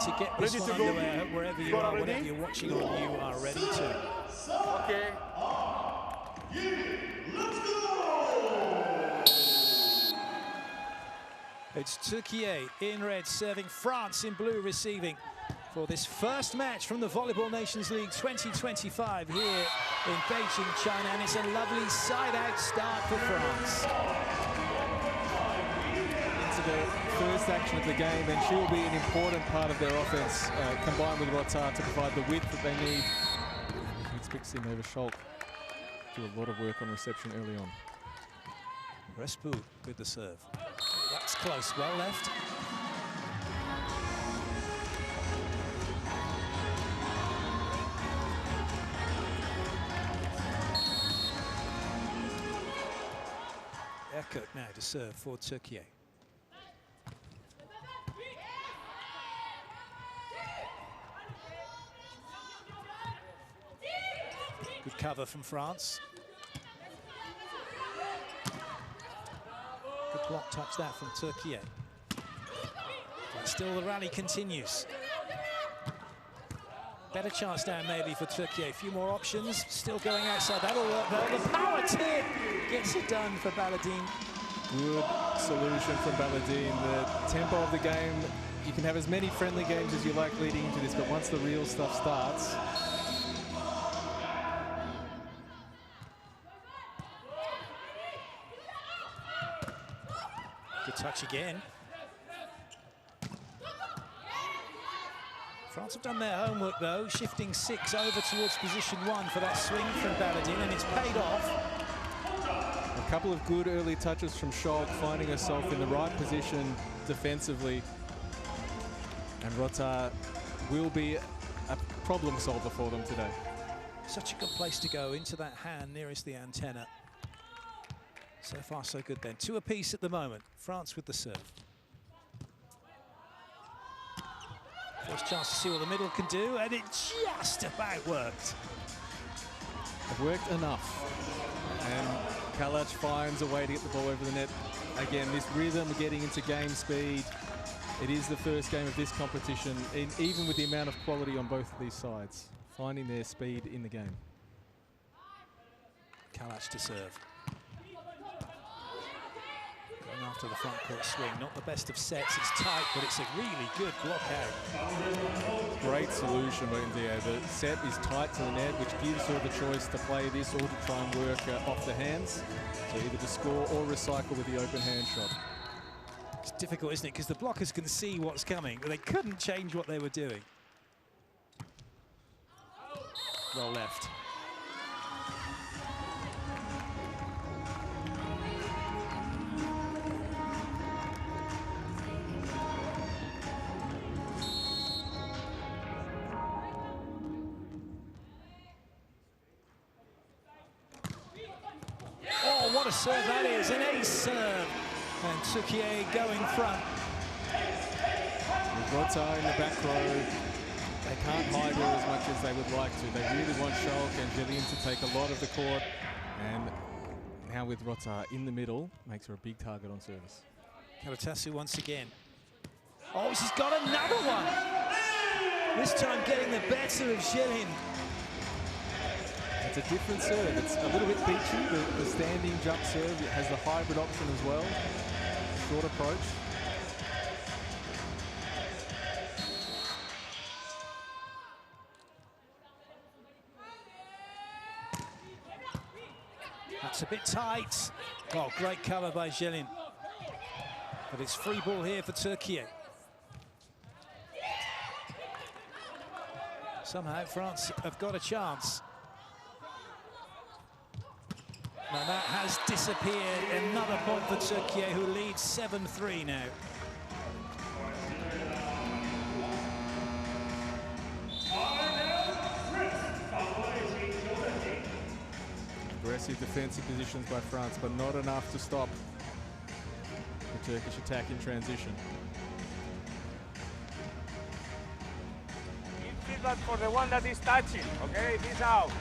To get this one underway, wherever you are, whatever you're watching on, you are ready to. Okay. It's Türkiye in red serving, France in blue receiving for this first match from the Volleyball Nations League 2025 here in Beijing, China, and it's a lovely side-out start for France. Into the first action of the game, and she'll be an important part of their offense, combined with Rota to provide the width that they need. And you expect to see Nova Schalk do a lot of work on reception early on. Respu with the serve. That's close, well left. Erkut now to serve for Türkiye. Good cover from France. Good block touch that from Türkiye. But still the rally continues. Better chance down maybe for Türkiye. A few more options. Still going outside. That'll work though. The power tip gets it done for Baladine. Good solution from Baladine. The tempo of the game, you can have as many friendly games as you like leading into this, but once the real stuff starts. Good touch again. France have done their homework though, shifting 6 over towards position 1 for that swing from Baladine, and it's paid off. A couple of good early touches from Schalk, finding herself in the right position defensively. And Rota will be a problem solver for them today. Such a good place to go, into that hand nearest the antenna. So far so good then. 2 apiece at the moment. France with the serve. First chance to see what the middle can do, and it just about worked. It worked enough. And Kalac finds a way to get the ball over the net. Again, this rhythm, getting into game speed. It is the first game of this competition, and even with the amount of quality on both of these sides, finding their speed in the game. Kalac to serve. Going after the front court swing, not the best of sets, it's tight, but it's a really good block out. Great solution by India. The set is tight to the net, which gives her the choice to play this or to try and work off the hands. So either to score or recycle with the open hand shot. It's difficult, isn't it? Because the blockers can see what's coming, but they couldn't change what they were doing. Well left. Oh, what a serve that is, an ace serve. And Türkiye going front. With Rota in the back row, they can't hide her as much as they would like to. They really want Schalk and Jillian to take a lot of the court. And now with Rota in the middle, makes her a big target on service. Kalatasu once again. Oh, she's got another one. This time getting the better of Jillian. It's a different serve. It's a little bit beachy. The standing jump serve, it has the hybrid option as well. Short approach. That's a bit tight. Oh, great cover by Jillian. But it's free ball here for Türkiye. Somehow France have got a chance. Now that has disappeared. Another point for Türkiye, who leads 7-3 now. Aggressive defensive positions by France, but not enough to stop the Turkish attack in transition. Give feedback for the one that is touching, okay? This out.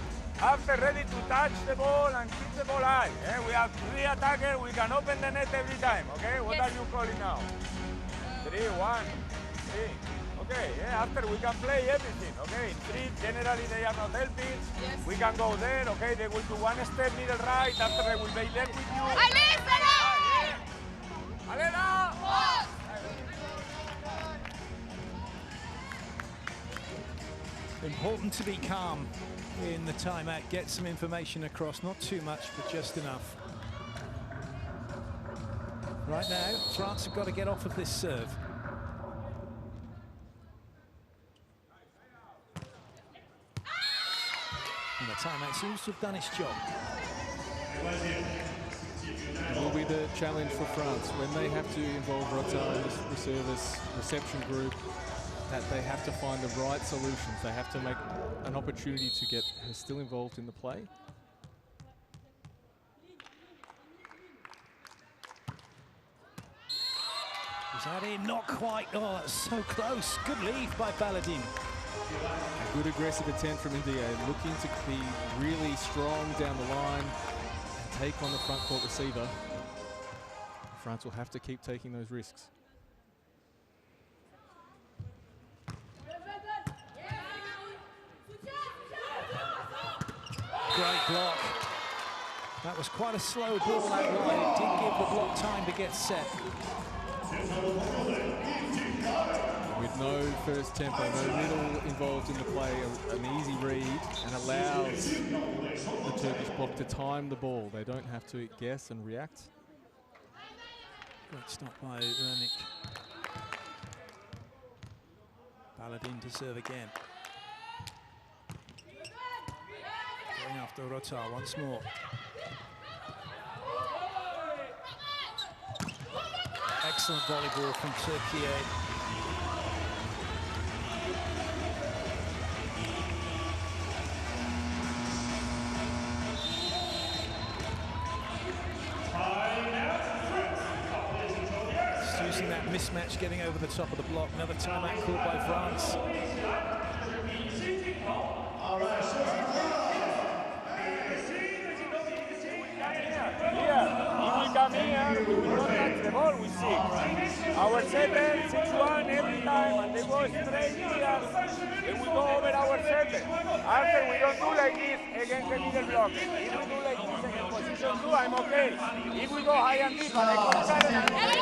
After ready to touch the ball and keep the ball high. We have 3 attackers, we can open the net every time, okay? What are you calling now? 3, 1, 3. okay? Yeah, after we can play everything, okay? In three, generally they are not helping. Yes. We can go there, okay? They will do one step middle right, after they will be left with you. Alena! Important to be calm in the timeout, get some information across, not too much, but just enough. Right now, France have got to get off of this serve. And the timeout seems to have done its job. It will be the challenge for France when they have to involve Rota in the service reception group, that they have to find the right solutions. They have to make an opportunity to get her still involved in the play. Is that in? Not quite. Oh, that's so close. Good lead by Paladin. A good aggressive attempt from India, looking to be really strong down the line and take on the front court receiver. France will have to keep taking those risks. Great block. That was quite a slow ball that line. It did give the block time to get set. With no first tempo, no middle involved in the play, an easy read, and allows the Turkish block to time the ball. They don't have to guess and react. Great stop by Vernick. Paladin to serve again. Going after Rota once more. Excellent volleyball from Türkiye. Just using that mismatch, getting over the top of the block. Another timeout called by France. Come here, we will not touch the ball, we see. Our 7, 6-1 every time, and they go straight here, and we go over our 7. After we don't do like this against the middle block. If we do like this against position 2, I'm okay. If we go high and deep, and I go inside, I'm okay.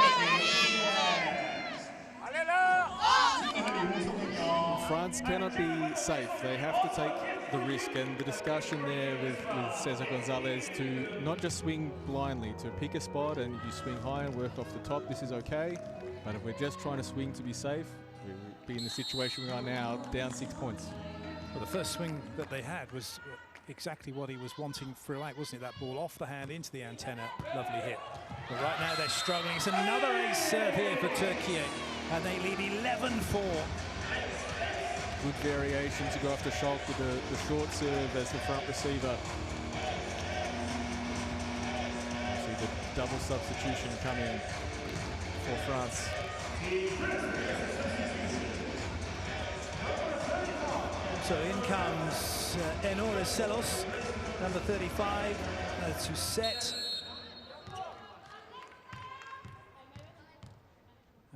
France cannot be safe. They have to take the risk, and the discussion there with Cesar Gonzalez to not just swing blindly, to pick a spot and you swing high and work off the top. This is okay, but if we're just trying to swing to be safe, we'll be in the situation we are now, down 6 points. Well, the first swing that they had was exactly what he was wanting throughout, wasn't it? That ball off the hand into the antenna, lovely hit. But right now they're struggling. It's another ace serve here for Türkiye, and they lead 11-4. Good variation to go after Schalk with the short serve as the front receiver. See the double substitution coming for France. So in comes Enore Celos, number 35, to set.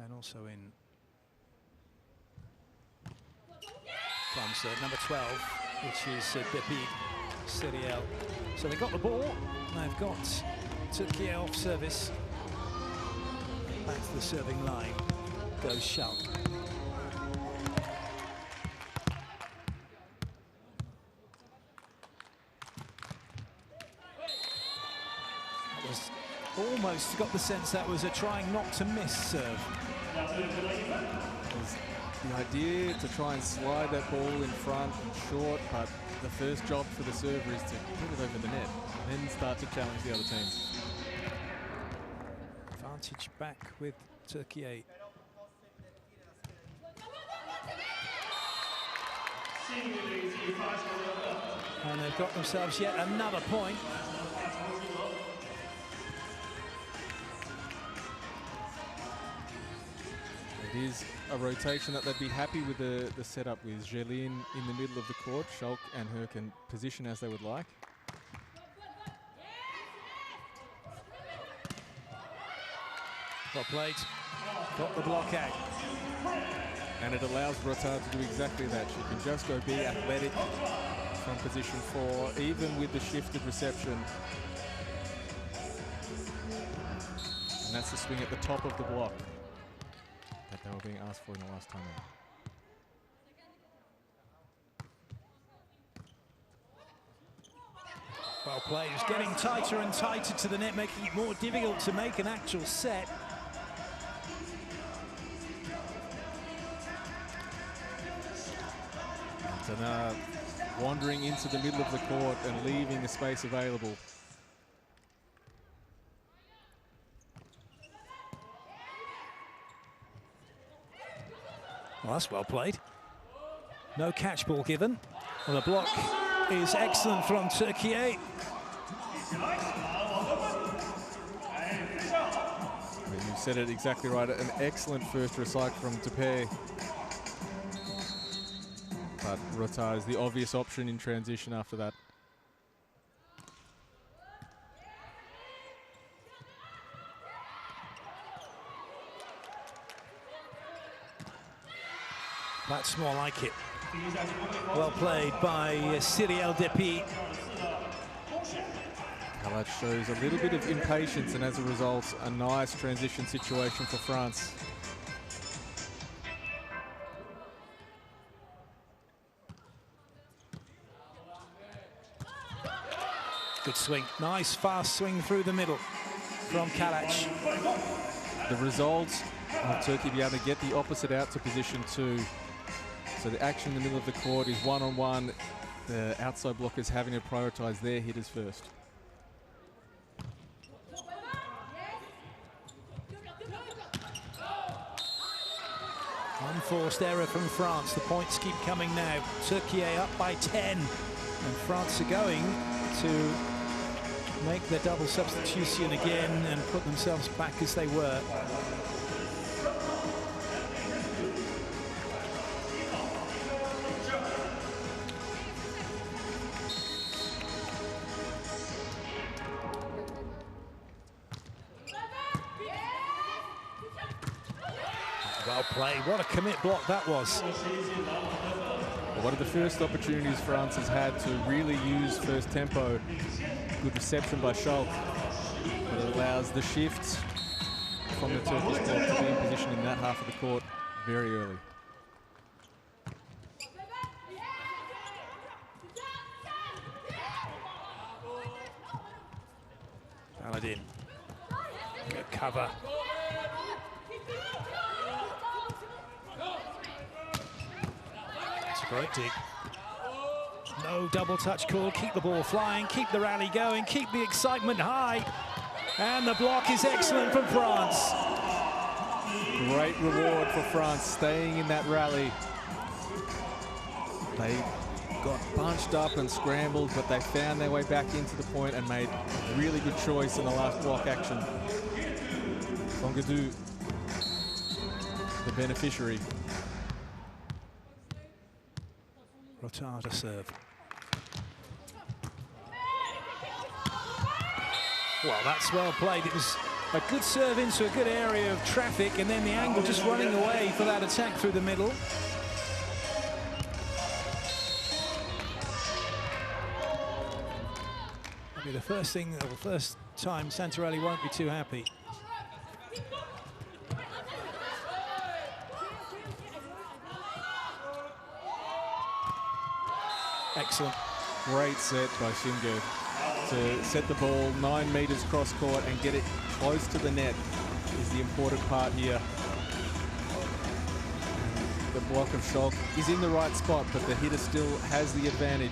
And also in comes number 12, which is David Seriel. So they got the ball. They've got Türkiye off service. Back to the serving line goes Schalk. That was almost got the sense that was a trying not to miss serve. The idea to try and slide that ball in front and short, but the first job for the server is to get it over the net and then start to challenge the other team. Advantage back with Türkiye. And they've got themselves yet another point. It is a rotation that they'd be happy with the setup with Jelin in the middle of the court. Schalk and her can position as they would like. Got played, got the block out. And it allows Rotard to do exactly that. She can just go be athletic from position 4, even with the shifted reception. And that's the swing at the top of the block that they were being asked for in the last time out. Well played. It's getting tighter and tighter to the net, making it more difficult to make an actual set. Antonina wandering into the middle of the court and leaving the space available. Well, that's well played. No catch ball given. Well, the block is excellent from Türkiye. You said it exactly right. An excellent first recycle from Türkiye. But Rotard is the obvious option in transition after that. That's more like it. Well played by Cyril Depy. Kalac shows a little bit of impatience, and as a result, a nice transition situation for France. Good swing. Nice fast swing through the middle from Kalac. The result of Turkey be able to get the opposite out to position 2. So the action in the middle of the court is one-on-one. The outside blockers having to prioritize their hitters first. Unforced error from France. The points keep coming now. Türkiye up by 10. And France are going to make their double substitution again and put themselves back as they were. Well played. What a commit block that was. One of the first opportunities France has had to really use first tempo. Good reception by Schalk. But it allows the shift from the Turkish block to be in position in that half of the court very early. Paladin. Good cover. That's a great dig. No double touch call. Keep the ball flying. Keep the rally going. Keep the excitement high. And the block is excellent from France. Great reward for France staying in that rally. They got bunched up and scrambled, but they found their way back into the point and made a really good choice in the last block action. Fongadou, the beneficiary. Rotard to serve. Well, that's well played. It was a good serve into a good area of traffic, and then the angle just running away for that attack through the middle. Maybe the first thing, or the first time, Santarelli won't be too happy. Excellent. Great set by Shingo to set the ball 9 meters cross court and get it close to the net is the important part here. The block of Schalk is in the right spot, but the hitter still has the advantage.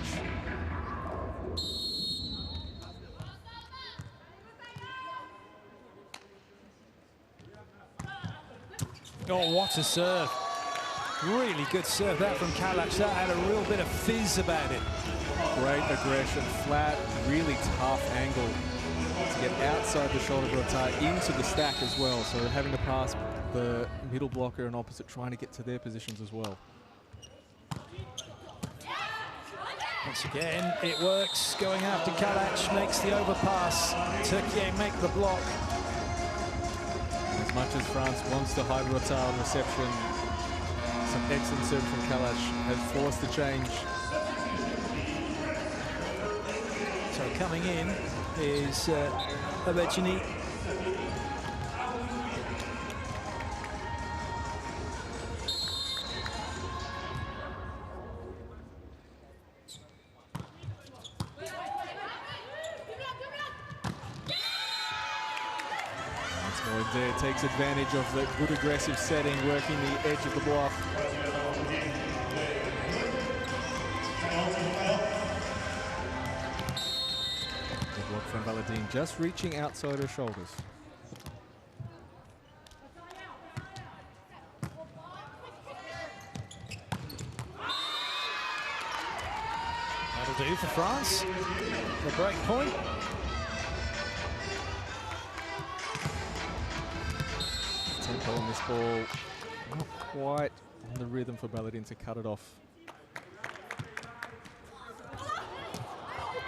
Oh, what a serve. Really good serve that from Kalac. That had a real bit of fizz about it. Great aggression, flat, really tough angle to get outside the shoulder of Rotard into the stack as well. So having to pass the middle blocker and opposite, trying to get to their positions as well. Once again, it works. Going after Kalac, makes the overpass. Türkiye make the block. As much as France wants to hide Rotard on reception, Some excellent serve from Kalac has forced the change. So coming in is Beijing. There takes advantage of the good aggressive setting, working the edge of the block. The block from Valadine just reaching outside her shoulders. That'll do for France. The break point. Tempo on this ball, not quite on the rhythm for Baladin to cut it off.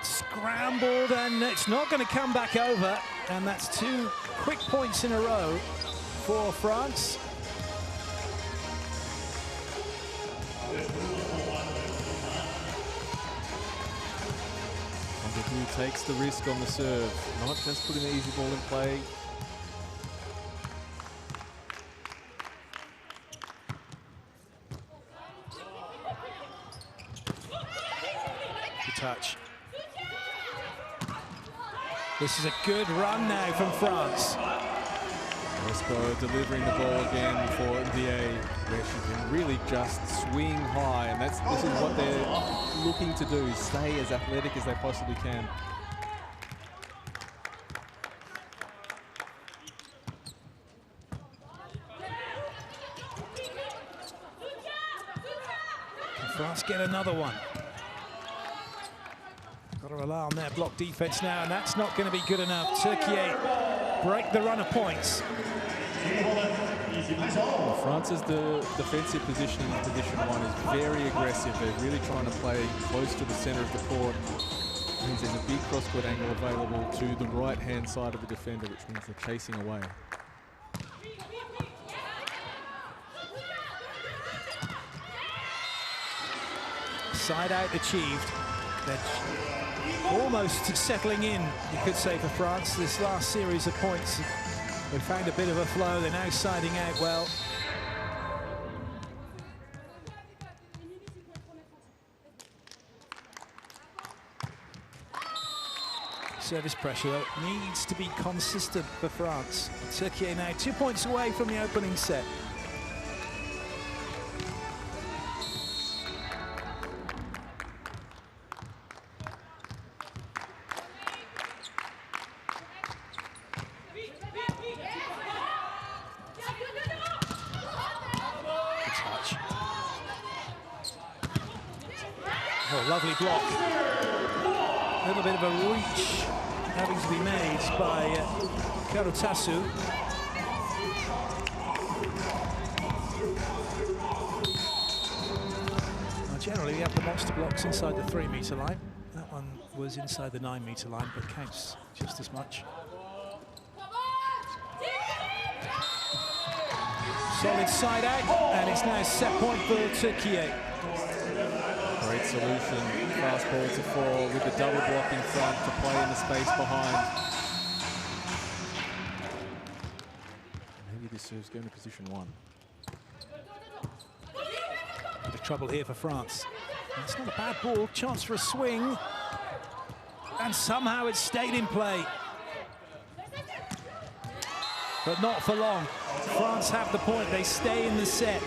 Scrambled, and it's not going to come back over, and that's 2 quick points in a row for France. Who takes the risk on the serve, not just putting the easy ball in play. Touch. This is a good run now from France. Respo delivering the ball again for MDA, where she can really just swing high, and this is what they're looking to do, stay as athletic as they possibly can. Can France get another one? Got to rely on their block defense now, and that's not going to be good enough. Türkiye break the run of points. Well, France's defensive position in position 1 is very aggressive. They're really trying to play close to the center of the court. It means there's a big cross-court angle available to the right-hand side of the defender, which means they're chasing away. Side out achieved. They're almost settling in, you could say, for France. This last series of points, they found a bit of a flow. They're now siding out well. Service pressure, though, needs to be consistent for France. Türkiye now 2 points away from the opening set. Oh, lovely block. A little bit of a reach having to be made by Karutasu. Well, generally, we have the monster blocks inside the 3-meter line. That one was inside the 9-meter line, but counts just as much. Solid side out, and it's now a set point for Türkiye. Great solution, fast ball to 4 with the double block in front to play in the space behind. Maybe this serves going to position 1. Bit of trouble here for France. It's not a bad ball, chance for a swing. And somehow it's stayed in play. But not for long. France have the point, they stay in the set.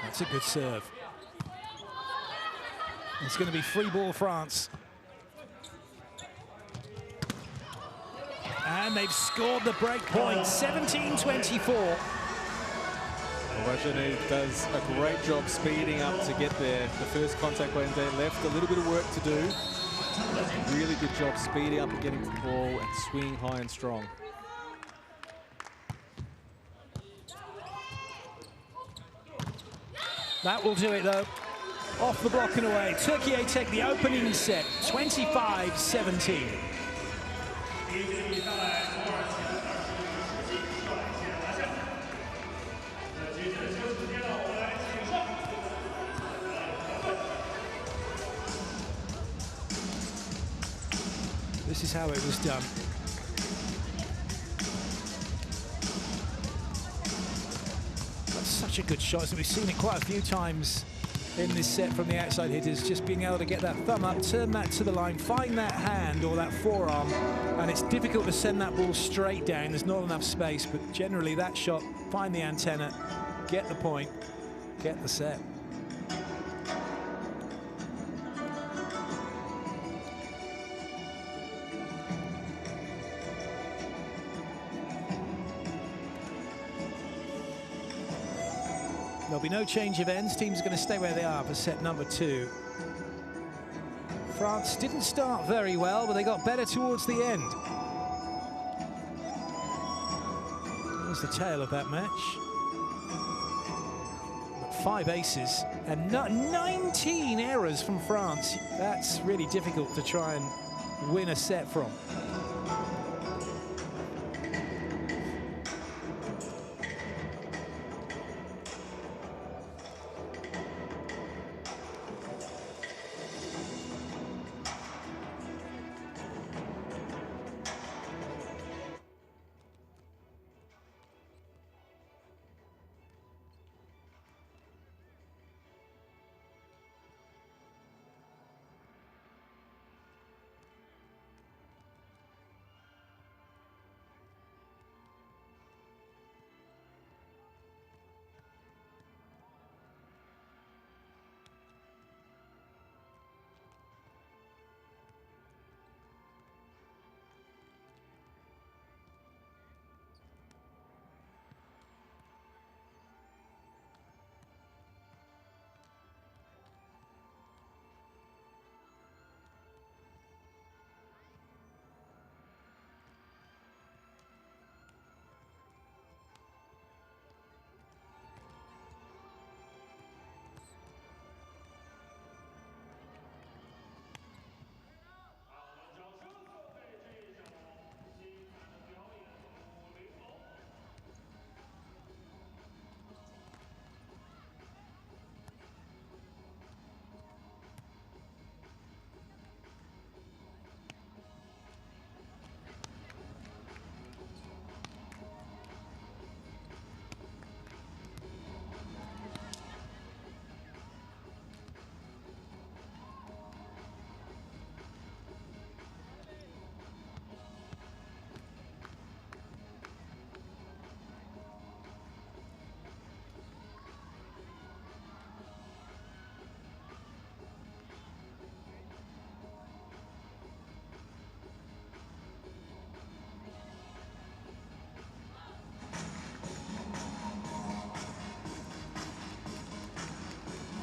That's a good serve. It's going to be free ball France. And they've scored the break point, 17-24. Rajani does a great job speeding up to get there. The first contact when they left, a little bit of work to do. Really good job speeding up and getting the ball and swing high and strong. That will do it, though. Off the block and away. Türkiye take the opening set, 25-17. This is how it was done. That's such a good shot. We've seen it quite a few times in this set from the outside hitters, just being able to get that thumb up, turn that to the line, find that hand or that forearm, and it's difficult to send that ball straight down. There's not enough space, but generally that shot, find the antenna, get the point, get the set. There'll be no change of ends. Teams are going to stay where they are for set number 2. France didn't start very well, but they got better towards the end. There's the tail of that match. 5 aces and 19 errors from France. That's really difficult to try and win a set from.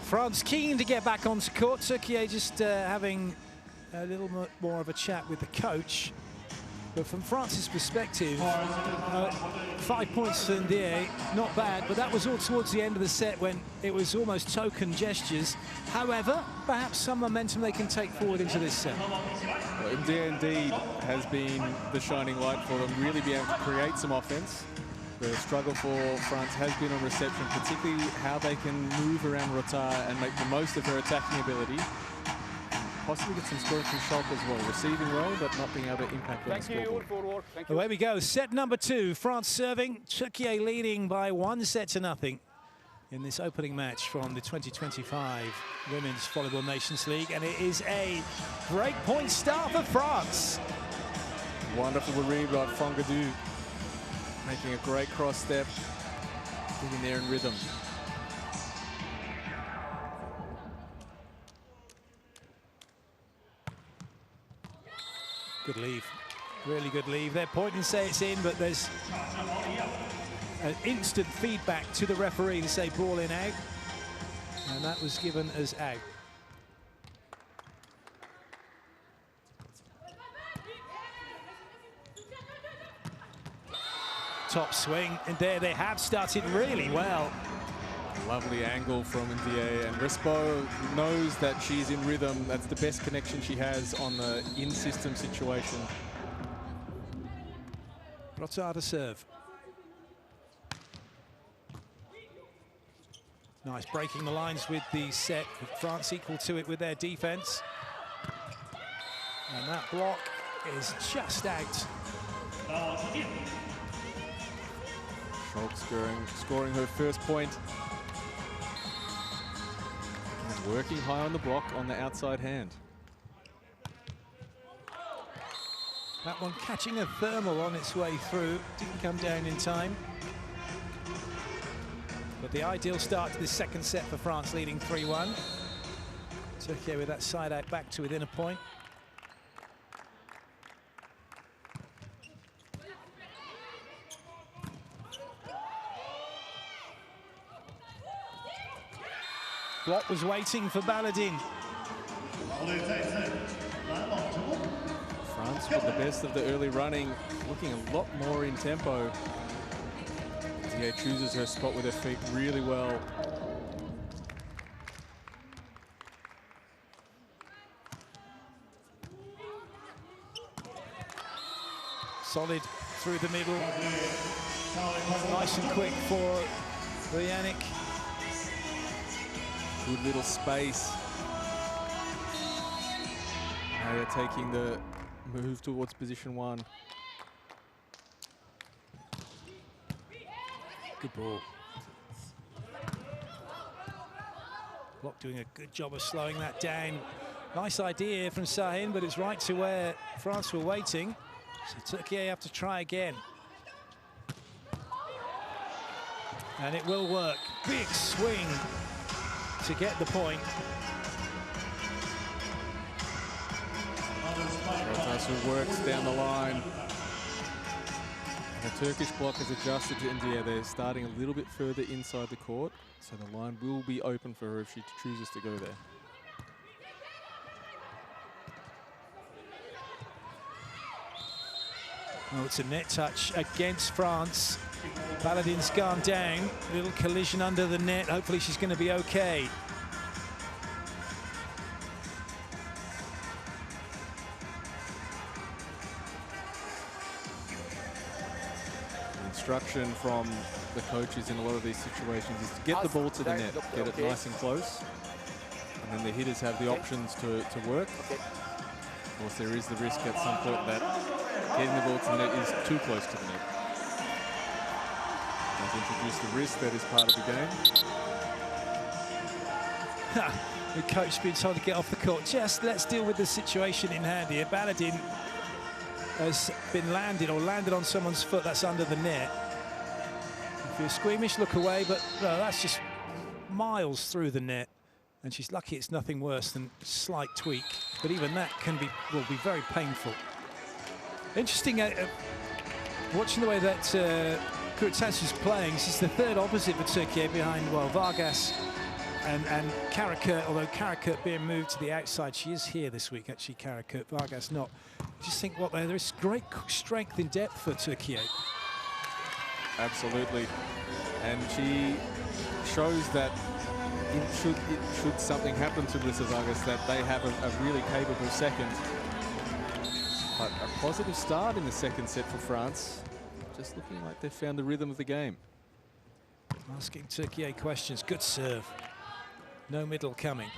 France keen to get back onto court. Türkiye just having a little more of a chat with the coach. But from France's perspective, 5 points for Ndiaye, not bad, but that was all towards the end of the set when it was almost token gestures. However, perhaps some momentum they can take forward into this set. Well, Ndiaye indeed has been the shining light for them, really be able to create some offense. The struggle for France has been on reception, particularly how they can move around Rotard and make the most of her attacking ability. Possibly get some scoring from Schalke as well. Receiving well, but not being able to impact on the scoreboard. Away we go. Set number 2. France serving. Türkiye leading by 1-0 in this opening match from the 2025 Women's Volleyball Nations League. And it is a great point start for France. Wonderful read by Fongadou. Making a great cross step. Getting there in rhythm. Good leave, really good leave. They're pointing and say it's in, but there's an instant feedback to the referee to say ball in out, and that was given as out. Top swing, and there they have started really well. Lovely angle from Ndiaye, and Respo knows that she's in rhythm. That's the best connection she has on the in-system situation. Rotard to serve. Nice breaking the lines with the set. France equal to it with their defense. And that block is just out. Schalk scoring her first point. And working high on the block on the outside hand. That one catching a thermal on its way through. Didn't come down in time. But the ideal start to this second set for France, leading 3-1. Türkiye with that side out back to within a point. Block was waiting for Baladin. France with the best of the early running, looking a lot more in tempo. Ndiaye chooses her spot with her feet really well. Solid through the middle. Nice and quick for Yannick. Good little space. Now they're taking the move towards position 1. Good ball. Block doing a good job of slowing that down. Nice idea from Sahin, but it's right to where France were waiting. So Türkiye have to try again. And it will work. Big swing to get the point. Rotasu works down the line. The Turkish block has adjusted to Ndiaye. They're starting a little bit further inside the court, so the line will be open for her if she chooses to go there. Oh, it's a net touch against France. Baladin's gone down. A little collision under the net. Hopefully she's going to be okay. Instruction from the coaches in a lot of these situations is to get the ball to the net, get it nice and close, and then the hitters have the options to work. Of course, there is the risk at some point that getting the ball to the net is too close to the net. Let's introduce the risk that is part of the game. The coach been told to get off the court. Just let's deal with the situation in hand here. Baladin has been landed on someone's foot that's under the net. If you're squeamish, look away, but no, that's just miles through the net. And she's lucky it's nothing worse than a slight tweak. But even that will be very painful. Interesting, watching the way that Kurutas is playing. This is the third opposite for Türkiye behind, well, Vargas and Karakurt, although Karakurt being moved to the outside. She is here this week, actually, Karakurt. Vargas not. Just think what there is great strength in depth for Türkiye. Absolutely. And she shows that should something happen to Melissa Vargas, that they have a really capable second. But a positive start in the second set for France. Just looking like they've found the rhythm of the game. Asking Türkiye questions. Good serve. No middle coming.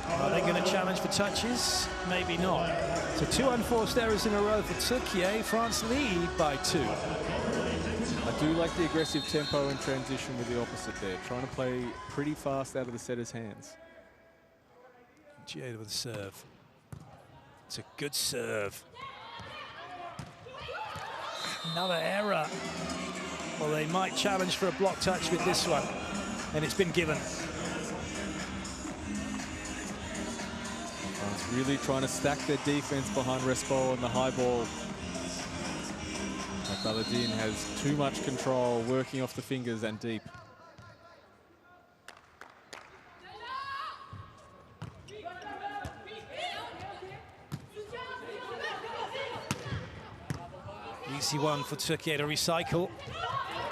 Are they going to challenge for touches? Maybe not. So 2 unforced errors in a row for Türkiye. France lead by 2. I do like the aggressive tempo and transition with the opposite there. Trying to play pretty fast out of the setter's hands. Jade with the serve. It's a good serve. Another error. Well, they might challenge for a block touch with this one. And it's been given. France really trying to stack their defense behind Respo on the high ball. But Baladin has too much control, working off the fingers and deep. Easy one for Türkiye to recycle.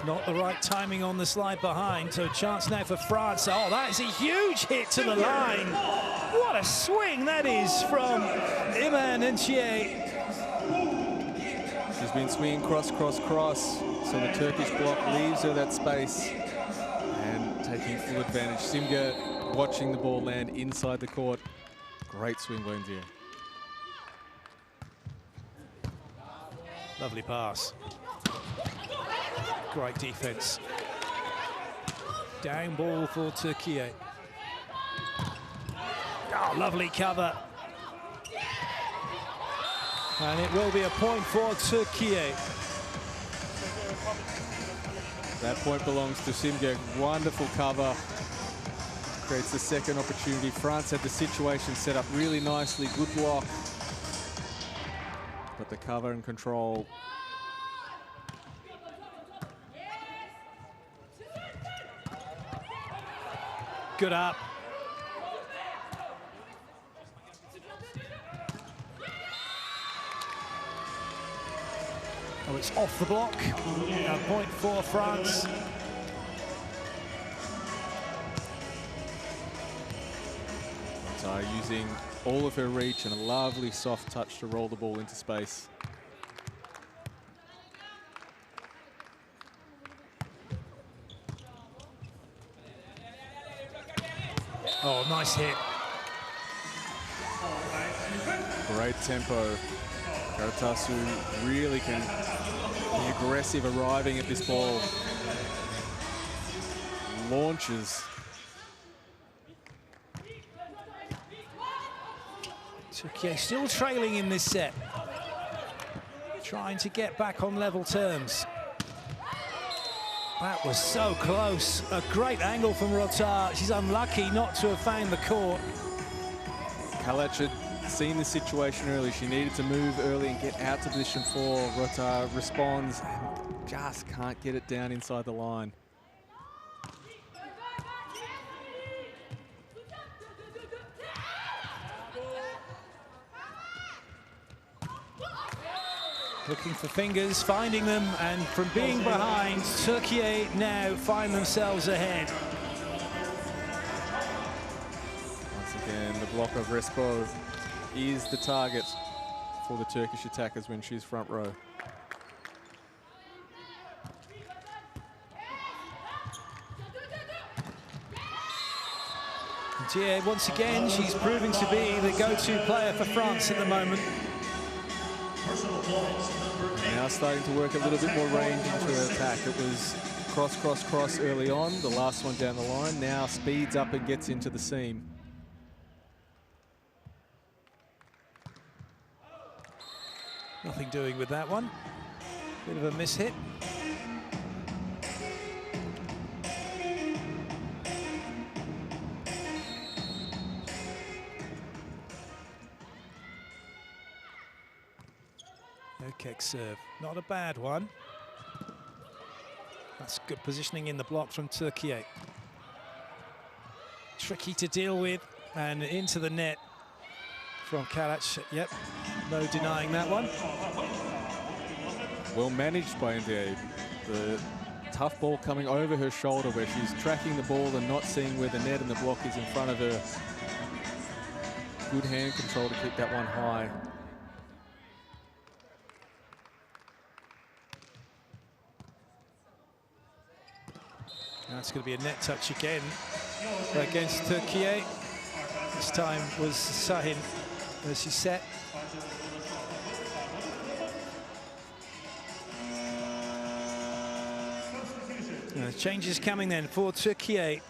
Not the right timing on the slide behind, so a chance now for France. Oh, that is a huge hit to the line. What a swing that is from Iman Ndiaye. She's been swinging cross, cross, cross, so the Turkish block leaves her that space and taking full advantage. Simge watching the ball land inside the court. Great swing by Ndiaye. Lovely pass. Great defense. Down ball for Türkiye. Oh, lovely cover. And it will be a point for Türkiye. That point belongs to Simge. Wonderful cover. Creates the second opportunity. France had the situation set up really nicely. Good block. But the cover and control. Good up. Oh, it's off the block. A point for France. So using all of her reach and a lovely soft touch to roll the ball into space. Oh, nice hit. Great tempo. Karatasu really can be aggressive arriving at this ball. Launches. Türkiye still trailing in this set. Trying to get back on level terms. That was so close. A great angle from Rotar. She's unlucky not to have found the court. Kalac had seen the situation early. She needed to move early and get out to position 4. Rotar responds and just can't get it down inside the line. Looking for fingers, finding them, and from being behind, Türkiye now find themselves ahead. Once again, the block of Respo is the target for the Turkish attackers when she's front row. Ndiaye, once again, she's proving to be the go-to player for France at the moment. Now starting to work a little bit more range into her attack. It was cross, cross, cross early on, the last one down the line. Now speeds up and gets into the seam. Nothing doing with that one. Bit of a mishit. No kick serve. Not a bad one. That's good positioning in the block from Türkiye. Tricky to deal with, and into the net from Kalac. Yep, no denying that one. Well managed by Ndiaye. The tough ball coming over her shoulder where she's tracking the ball and not seeing where the net and the block is in front of her. Good hand control to keep that one high. That's going to be a net touch again against Türkiye. This time was Sahin as she set. Changes coming then for Türkiye.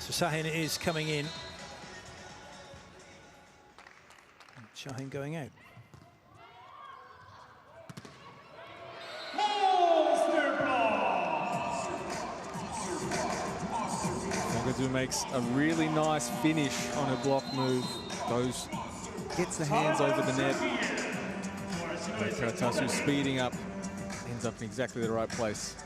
So Sahin is coming in. Sahin going out. Makes a really nice finish on her block move. Gets the hands over the net. Karatasu speeding up, ends up in exactly the right place.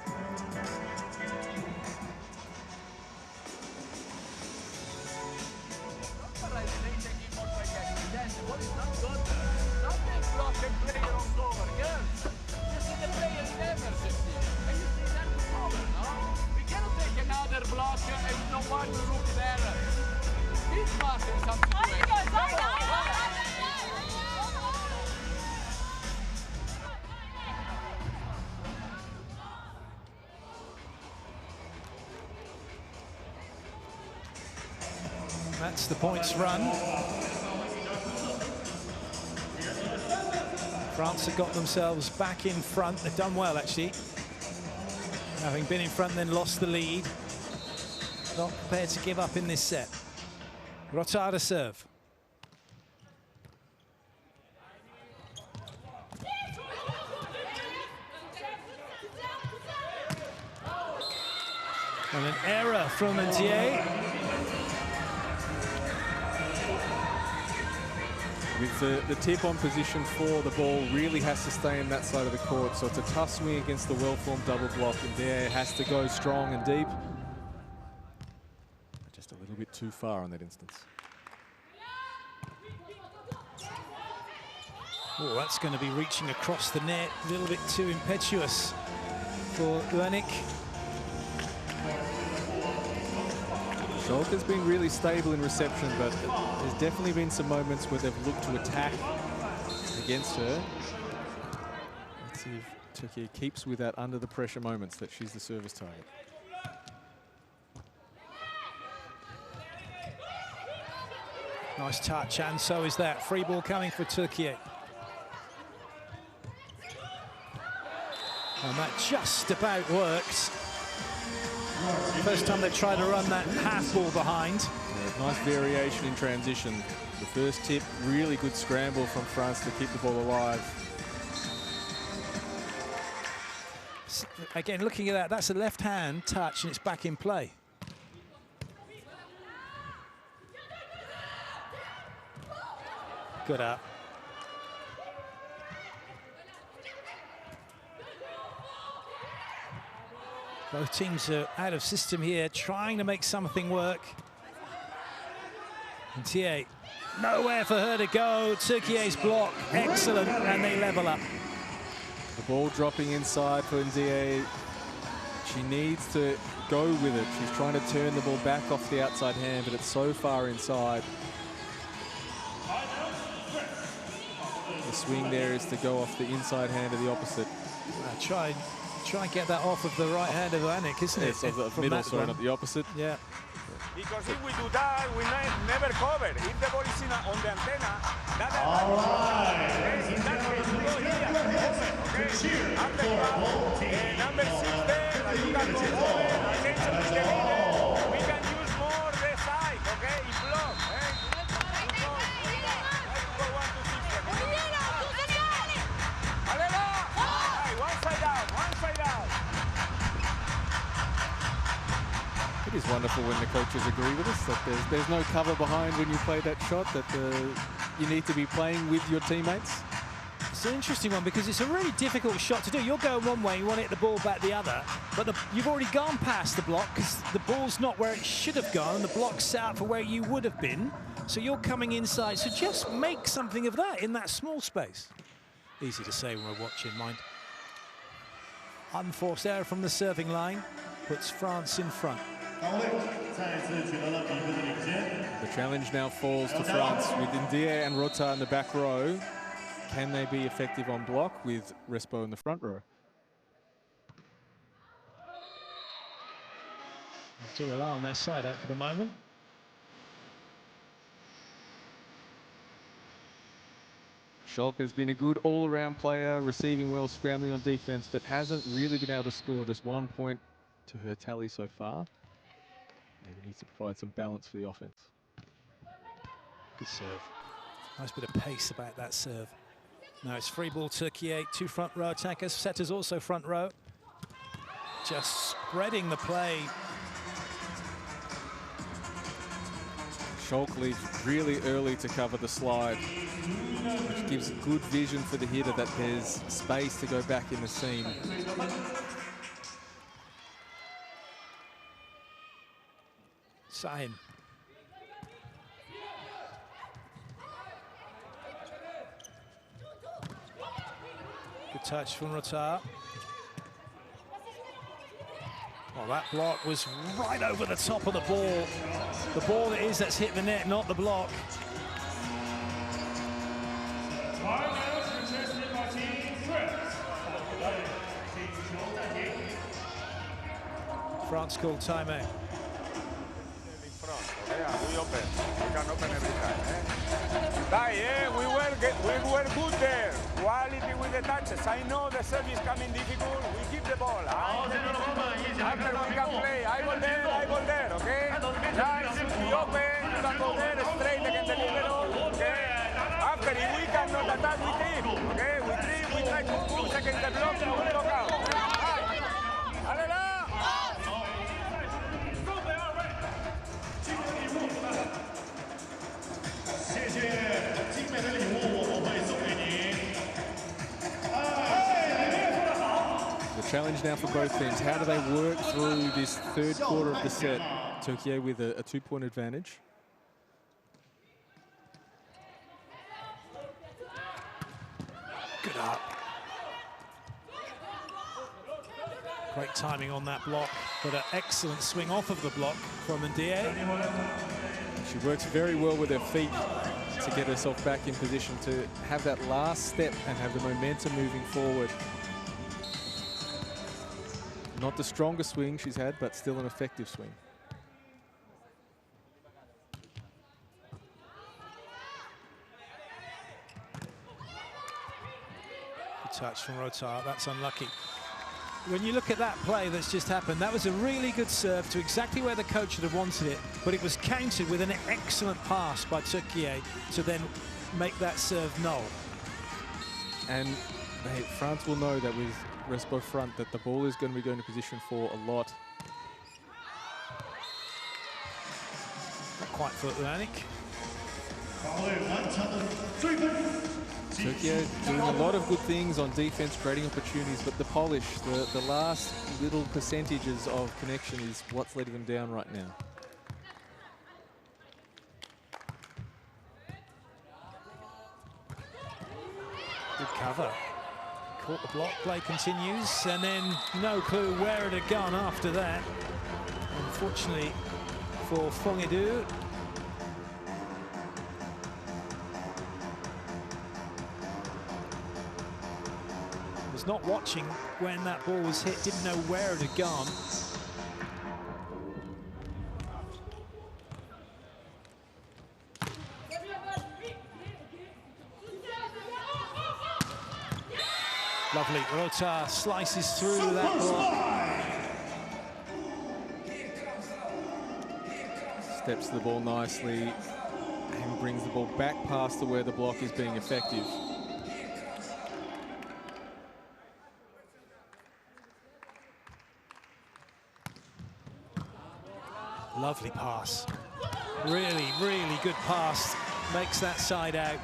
That's the points run. France have got themselves back in front. They've done well, actually. Having been in front, then lost the lead. Not prepared to give up in this set. Rotada serve. And an error from Ndiaye. With the tip on position 4, the ball really has to stay in that side of the court. So it's a tough swing against the well-formed double block. Ndiaye has to go strong and deep. Just a little bit too far on that instance. Oh, that's going to be reaching across the net. A little bit too impetuous for Uanik. Schalke has been really stable in reception, but there's definitely been some moments where they've looked to attack against her. Let's see if Türkiye keeps with that under the pressure moments that she's the service target. Nice touch, and so is that. Free ball coming for Türkiye. And that just about works. First time they've tried to run that half ball behind. Yeah, nice variation in transition. The first tip, really good scramble from France to keep the ball alive. Again, looking at that, that's a left hand touch and it's back in play. Good up. Both teams are out of system here, trying to make something work. And Ndiaye, nowhere for her to go. Türkiye's block, excellent, and they level up. The ball dropping inside for Ndiaye. She needs to go with it. She's trying to turn the ball back off the outside hand, but it's so far inside. The swing there is to go off the inside hand of the opposite. Try and get that off of the right hand of Uanik, isn't it? So the middle, sorry, not the opposite. Yeah. Because if we do that, we never cover. If the ball is on the antenna, that all right. In that case, you go here, okay? Number 6 there, you can go over, attention to the leader. We can use more the side, okay? In block, eh? Go 1 to 6. One side out. It is wonderful when the coaches agree with us that there's no cover behind when you play that shot, that you need to be playing with your teammates. It's an interesting one because it's a really difficult shot to do. You're going one way, you want to hit the ball back the other, but you've already gone past the block because the ball's not where it should have gone and the block's set out for where you would have been. So you're coming inside, so just make something of that in that small space. Easy to say when we're watching, mind. Unforced error from the serving line puts France in front. The challenge now falls to France with Ndiaye and Rota in the back row. Can they be effective on block with Respo in the front row? 2 on their side out for the moment. Schalke has been a good all-around player, receiving well, scrambling on defense, but hasn't really been able to score just 1 point to her tally so far. Maybe needs to provide some balance for the offense. Good serve. Nice bit of pace about that serve. Now it's free ball Türkiye, 2 front row attackers. Setters also front row. Just spreading the play. Schalke leaves really early to cover the slide, which gives good vision for the hitter that there's space to go back in the seam. Sahin. Good touch from Rota. Oh, that block was right over the top of the ball. The ball it is that's hit the net, not the block. France called timeout. We open. We can open every time. We were good there. Quality with the touches. I know the serve is coming difficult. We keep the ball. After we can play. I go there, okay? Nice, should be open. You can go there straight, they can deliver all, okay? After, if we cannot attack, we trip, okay? We trip, we try to push against the block, we block out. The challenge now for both teams. How do they work through this third quarter of the set? Türkiye with a 2-point advantage. Good up. Great timing on that block, but an excellent swing off of the block from Ndie. She works very well with her feet to get herself back in position to have that last step and have the momentum moving forward. Not the strongest swing she's had, but still an effective swing. Good touch from Rotar, that's unlucky. When you look at that play that's just happened, that was a really good serve to exactly where the coach would have wanted it, but it was countered with an excellent pass by Türkiye to then make that serve null. And France will know that with Respo front that the ball is going to be going to position for a lot. Not quite for Atlantic. Türkiye doing a lot of good things on defense, creating opportunities, but the polish, the last little percentages of connection is what's letting them down right now. Good cover. Caught the block, play continues, and then no clue where it had gone after that. Unfortunately for Fongedu. Was not watching when that ball was hit, didn't know where it had gone. Lovely, Rotar slices through that block. Steps to the ball nicely and brings the ball back past to where the block is being effective. Lovely pass. Really, really good pass. Makes that side out.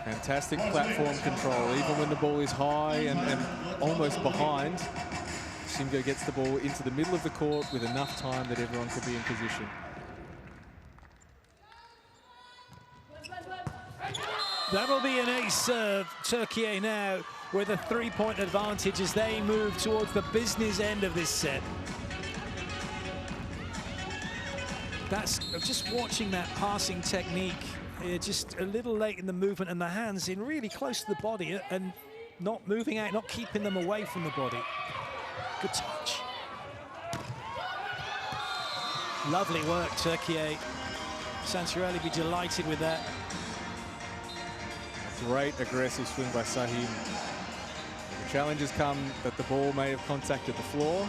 Fantastic platform control, even when the ball is high and almost behind. Simgo gets the ball into the middle of the court with enough time that everyone could be in position. That'll be an ace serve. Türkiye now with a 3-point advantage as they move towards the business end of this set. That's just watching that passing technique. Just a little late in the movement and the hands in really close to the body and not moving out, not keeping them away from the body. Good touch. Lovely work, Türkiye. Santarelli be delighted with that. Great aggressive swing by Sahim. The challenge has come that the ball may have contacted the floor.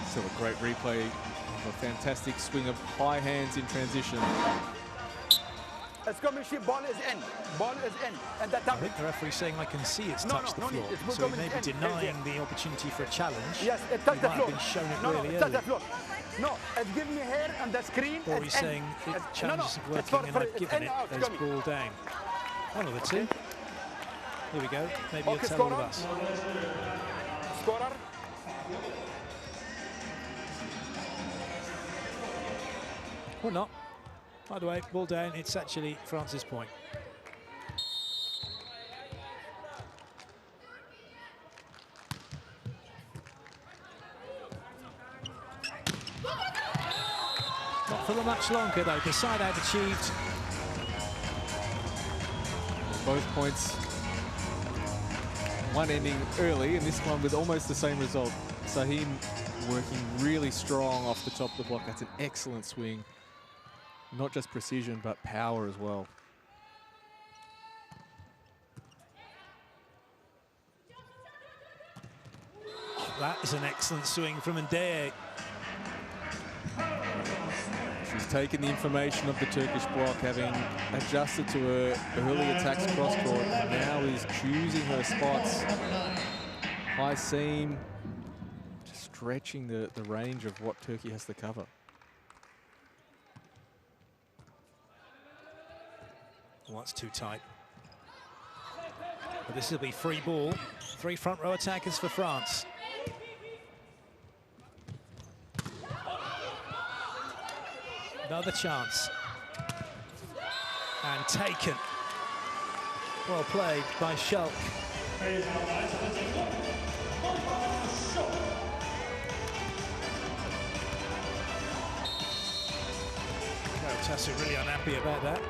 Still a great replay. A fantastic swing of high hands in transition. Let's go, Michi. Ball is in. Ball is in. And that I think the referee's saying I can see it's touched the floor. So he may be denying the opportunity for a challenge. Yes, it touched the floor. He might have been shown it No, really it touched early. the floor. No, it gives me here and the screen. Or he's saying it challenges are working and I've given it as ball down. One of the two. Here we go. Maybe you'll tell all of us. Scorer. Or not. By the way, ball down, it's actually France's point. Not for much longer though, the side out achieved. Both points, one ending early and this one with almost the same result. Sahim working really strong off the top of the block. That's an excellent swing. Not just precision, but power as well. That is an excellent swing from Ndeye. She's taken the information of the Turkish block, having adjusted to her early attacks cross-court, and now is choosing her spots. High seam, just stretching the range of what Turkey has to cover. Well, that's too tight. But this will be free ball. 3 front row attackers for France. Another chance. And taken. Well played by Schulk. Tassu really unhappy about that.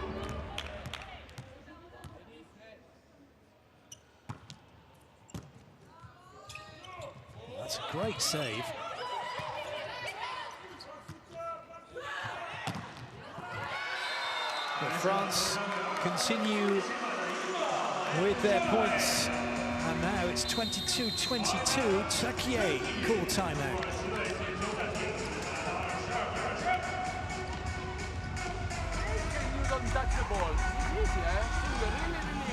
That's a great save. But France continue with their points. And now it's 22-22. Türkiye call timeout. You don't touch the ball. It's easy, eh? Really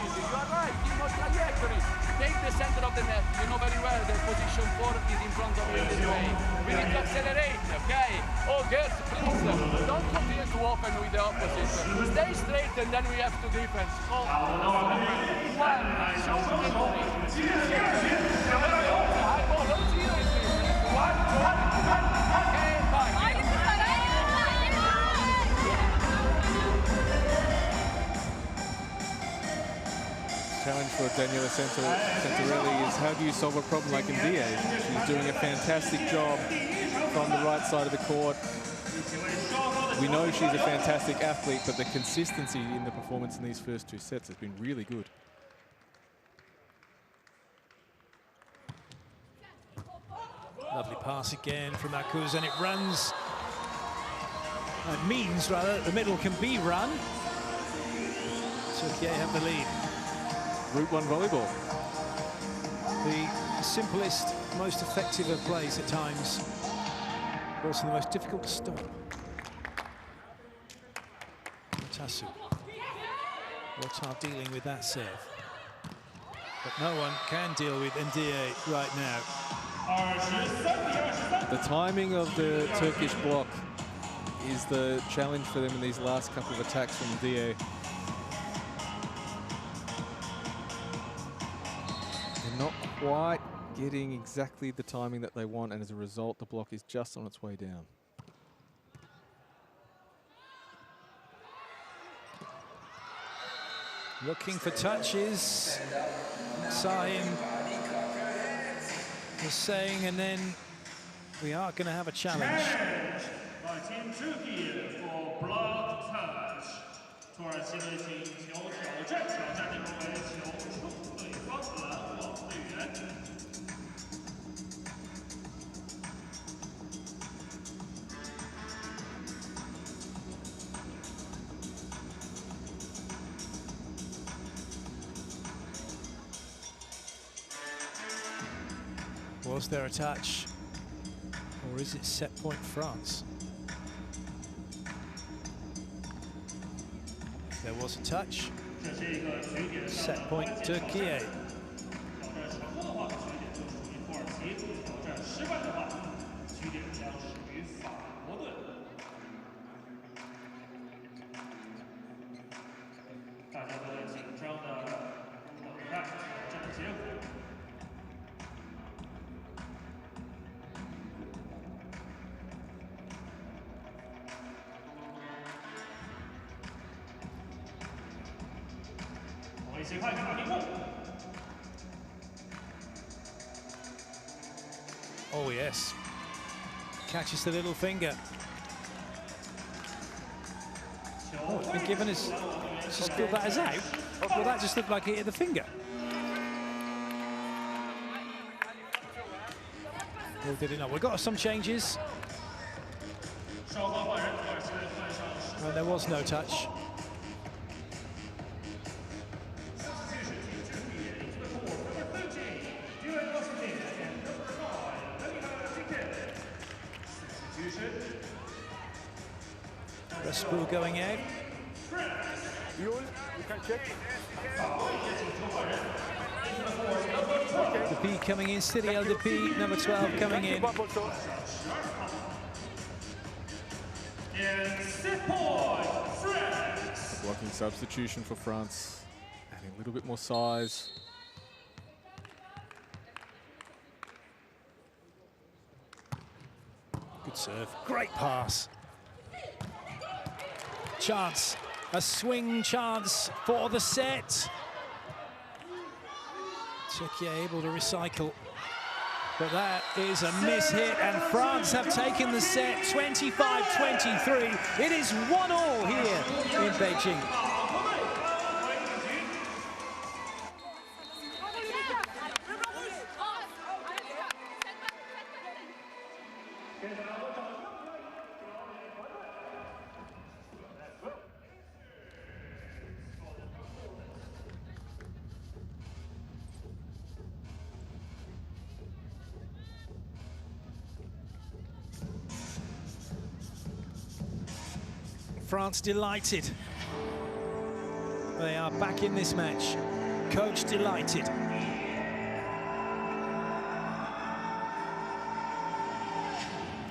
easy. You are right. You know trajectory. Take the center of the net. You know very well that position 4 is in front of you this way. We need to accelerate, okay? Oh, girls, please, don't continue to open with the opposite. Stay straight and then we have to defend. Oh, one, shoot the movie. High ball, don't seriously. 1, 2, okay, fine. Challenge for Daniela Santarelli is, how do you solve a problem like Ndeye? She's doing a fantastic job from the right side of the court. We know she's a fantastic athlete, but the consistency in the performance in these first 2 sets has been really good. Lovely pass again from Akuz, and it runs. It means, rather, that the middle can be run. Türkiye have the lead. Route 1 volleyball. The simplest, most effective of plays at times. Also the most difficult to stop. Tassu. What's dealing with that serve? But no one can deal with Ndeye right now. The timing of the Turkish block is the challenge for them in these last couple of attacks from Ndeye. They're not quite getting exactly the timing that they want, and as a result, the block is just on its way down. Looking for touches. Sahin was saying, and then we are going to have a challenge. By Team Türkiye for block touch. 土耳其队请求挑战，挑战内容为球冲对方拦网队员。Was there a touch? Or is it set point France? There was a touch. Set point Türkiye. Oh yes, catches the little finger. Oh, it's been given as, just thought that as out. Well, that just looked like it hit the finger. Or did it not? We've got some changes. And there was no touch. Respoo going out. You can check. The P coming in, Cyril the P, number 12 coming in. Blocking substitution for France, adding a little bit more size. Good serve, great pass. Chance, a swing chance for the set. Türkiye able to recycle, but that is a miss-hit, and France have taken the set 25-23. It is 1-1 here in Beijing. France delighted. They are back in this match. Coach delighted.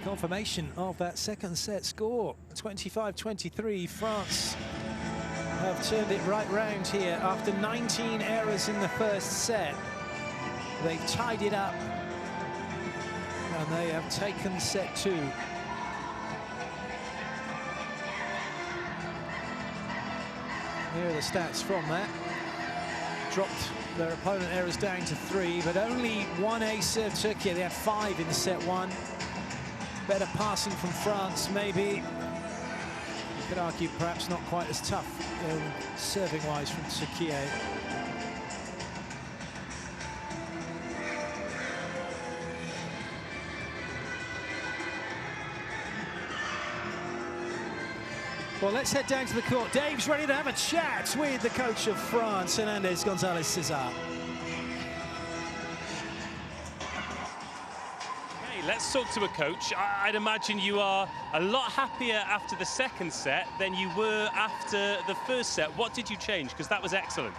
Confirmation of that second set score. 25-23. France have turned it right round here after 19 errors in the first set. They've tied it up and they have taken set 2. Here are the stats from that. Dropped their opponent errors down to 3, but only 1 ace serve Türkiye. They had 5 in set 1. Better passing from France, maybe. You could argue perhaps not quite as tough serving-wise from Türkiye. Well, let's head down to the court. Dave's ready to have a chat with the coach of France, Hernandez Gonzalez Cesar. Hey, let's talk to a coach. I'd imagine you are a lot happier after the second set than you were after the first set. What did you change? Because that was excellent.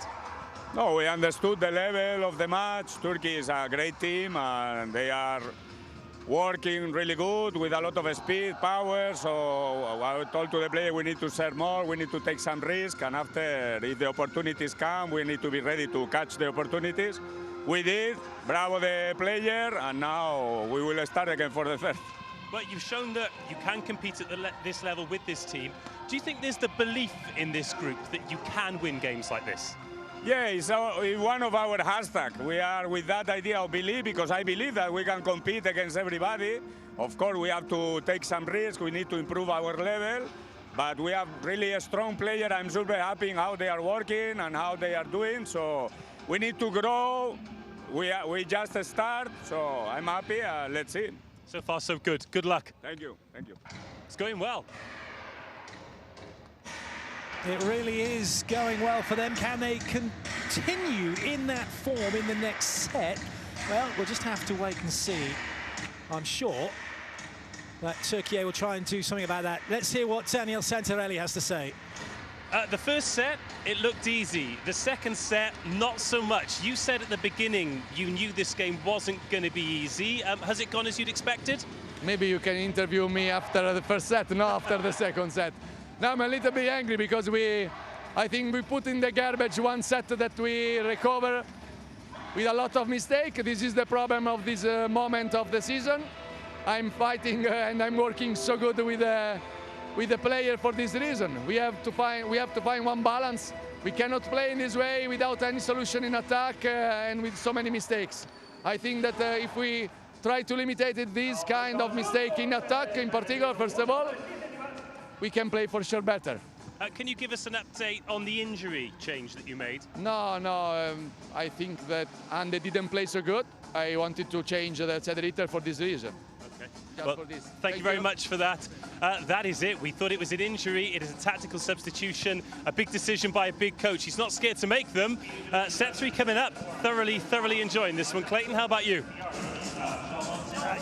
No, we understood the level of the match. Turkey is a great team, and they are working really good with a lot of speed, power. So I told to the player we need to serve more, we need to take some risk, and after, if the opportunities come, we need to be ready to catch the opportunities. We did, bravo the player, and now we will start again for the third. But you've shown that you can compete at this level with this team. Do you think there's the belief in this group that you can win games like this? Yeah, it's one of our hashtags. We are with that idea of belief, because I believe that we can compete against everybody. Of course, we have to take some risk. We need to improve our level. But we have really a strong player. I'm super happy how they are working and how they are doing. So we need to grow. We just start. So I'm happy. Let's see. So far, so good. Good luck. Thank you. Thank you. It's going well. It really is going well for them. Can they continue in that form in the next set? Well, we'll just have to wait and see. I'm sure that Türkiye will try and do something about that. Let's hear what Daniel Santarelli has to say. The first set, it looked easy. The second set, not so much. You said at the beginning you knew this game wasn't going to be easy. Has it gone as you'd expected? Maybe you can interview me after the first set, not after the second set. Now I'm a little bit angry because I think we put in the garbage one set that we recover with a lot of mistake. This is the problem of this moment of the season. I'm fighting and I'm working so good with the player for this reason. We have to find one balance. We cannot play in this way without any solution in attack and with so many mistakes. I think that if we try to limit this kind of mistake in attack, in particular, first of all, we can play for sure better. Can you give us an update on the injury change that you made? No, I think that Ande didn't play so good. I wanted to change the set hitter for this reason. Okay. Just Well, for this. thank you very much for that. That is it. We thought it was an injury. It is a tactical substitution, a big decision by a big coach. He's not scared to make them. Set 3 coming up. Thoroughly enjoying this one. Clayton, how about you?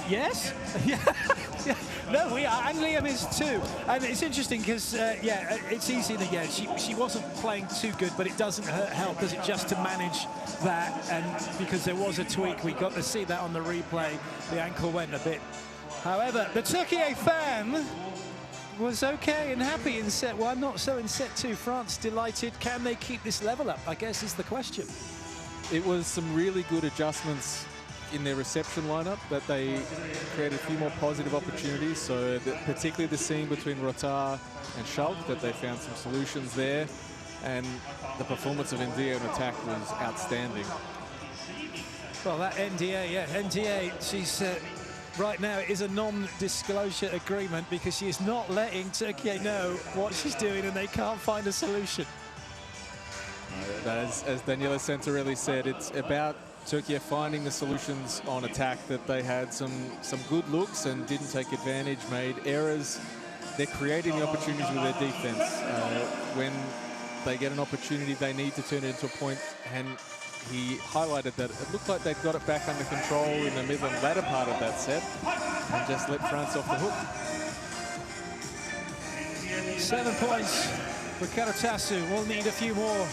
Yes. Yeah. No, we are, and Liam is too. And it's interesting because, yeah, it's easy to get. She wasn't playing too good, but it doesn't help, does it, just to manage that? And because there was a tweak, we got to see that on the replay. The ankle went a bit. However, the Türkiye fan was okay and happy in set 1, not so in set 2. France delighted. Can they keep this level up, I guess, is the question. It was some really good adjustments in their reception lineup that they created a few more positive opportunities. So particularly the scene between Rotard and Schalk, that they found some solutions there. And the performance of NDA in attack was outstanding. Well, that NDA, yeah, NDA, she's right now it is a non-disclosure agreement because she is not letting Türkiye know what she's doing and they can't find a solution. As Daniela Santarelli said, it's about Türkiye finding the solutions on attack, that they had some good looks and didn't take advantage, made errors. They're creating the opportunities with their defense. When they get an opportunity, they need to turn it into a point, and he highlighted that it looked like they got it back under control in the middle and latter part of that set and just let France off the hook. 7 points for Karatasu. We'll need a few more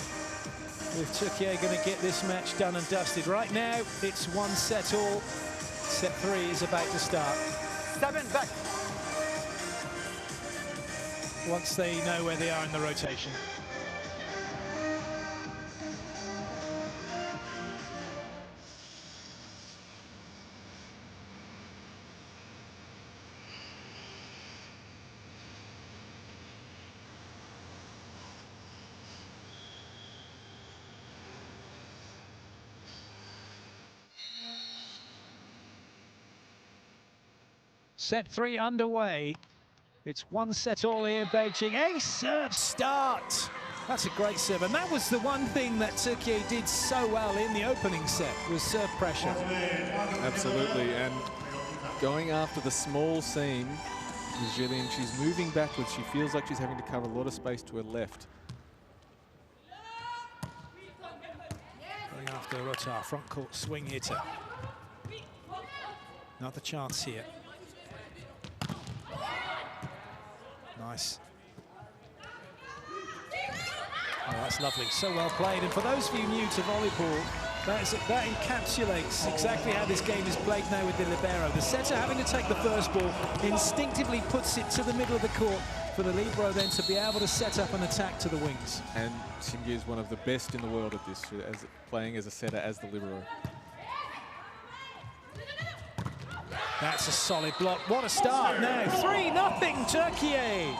with Türkiye going to get this match done and dusted. Right now, it's 1 set all. Set 3 is about to start. 7 back. Once they know where they are in the rotation. Set 3 underway. It's 1 set all here, Beijing. Ace serve start. That's a great serve. And that was the one thing that Türkiye did so well in the opening set, was serve pressure. Absolutely. And going after the small seam is Jillian. She's moving backwards. She feels like she's having to cover a lot of space to her left. Going after Rotard, front court swing hitter. Another chance here. Nice. Oh, that's lovely. So well played. And for those of you new to volleyball, that encapsulates exactly how this game is played now with the libero. The setter having to take the first ball, instinctively puts it to the middle of the court for the libero then to be able to set up an attack to the wings. And Xingye is one of the best in the world at this, playing as a setter, as the libero. That's a solid block. What a start now. 3-0 Türkiye.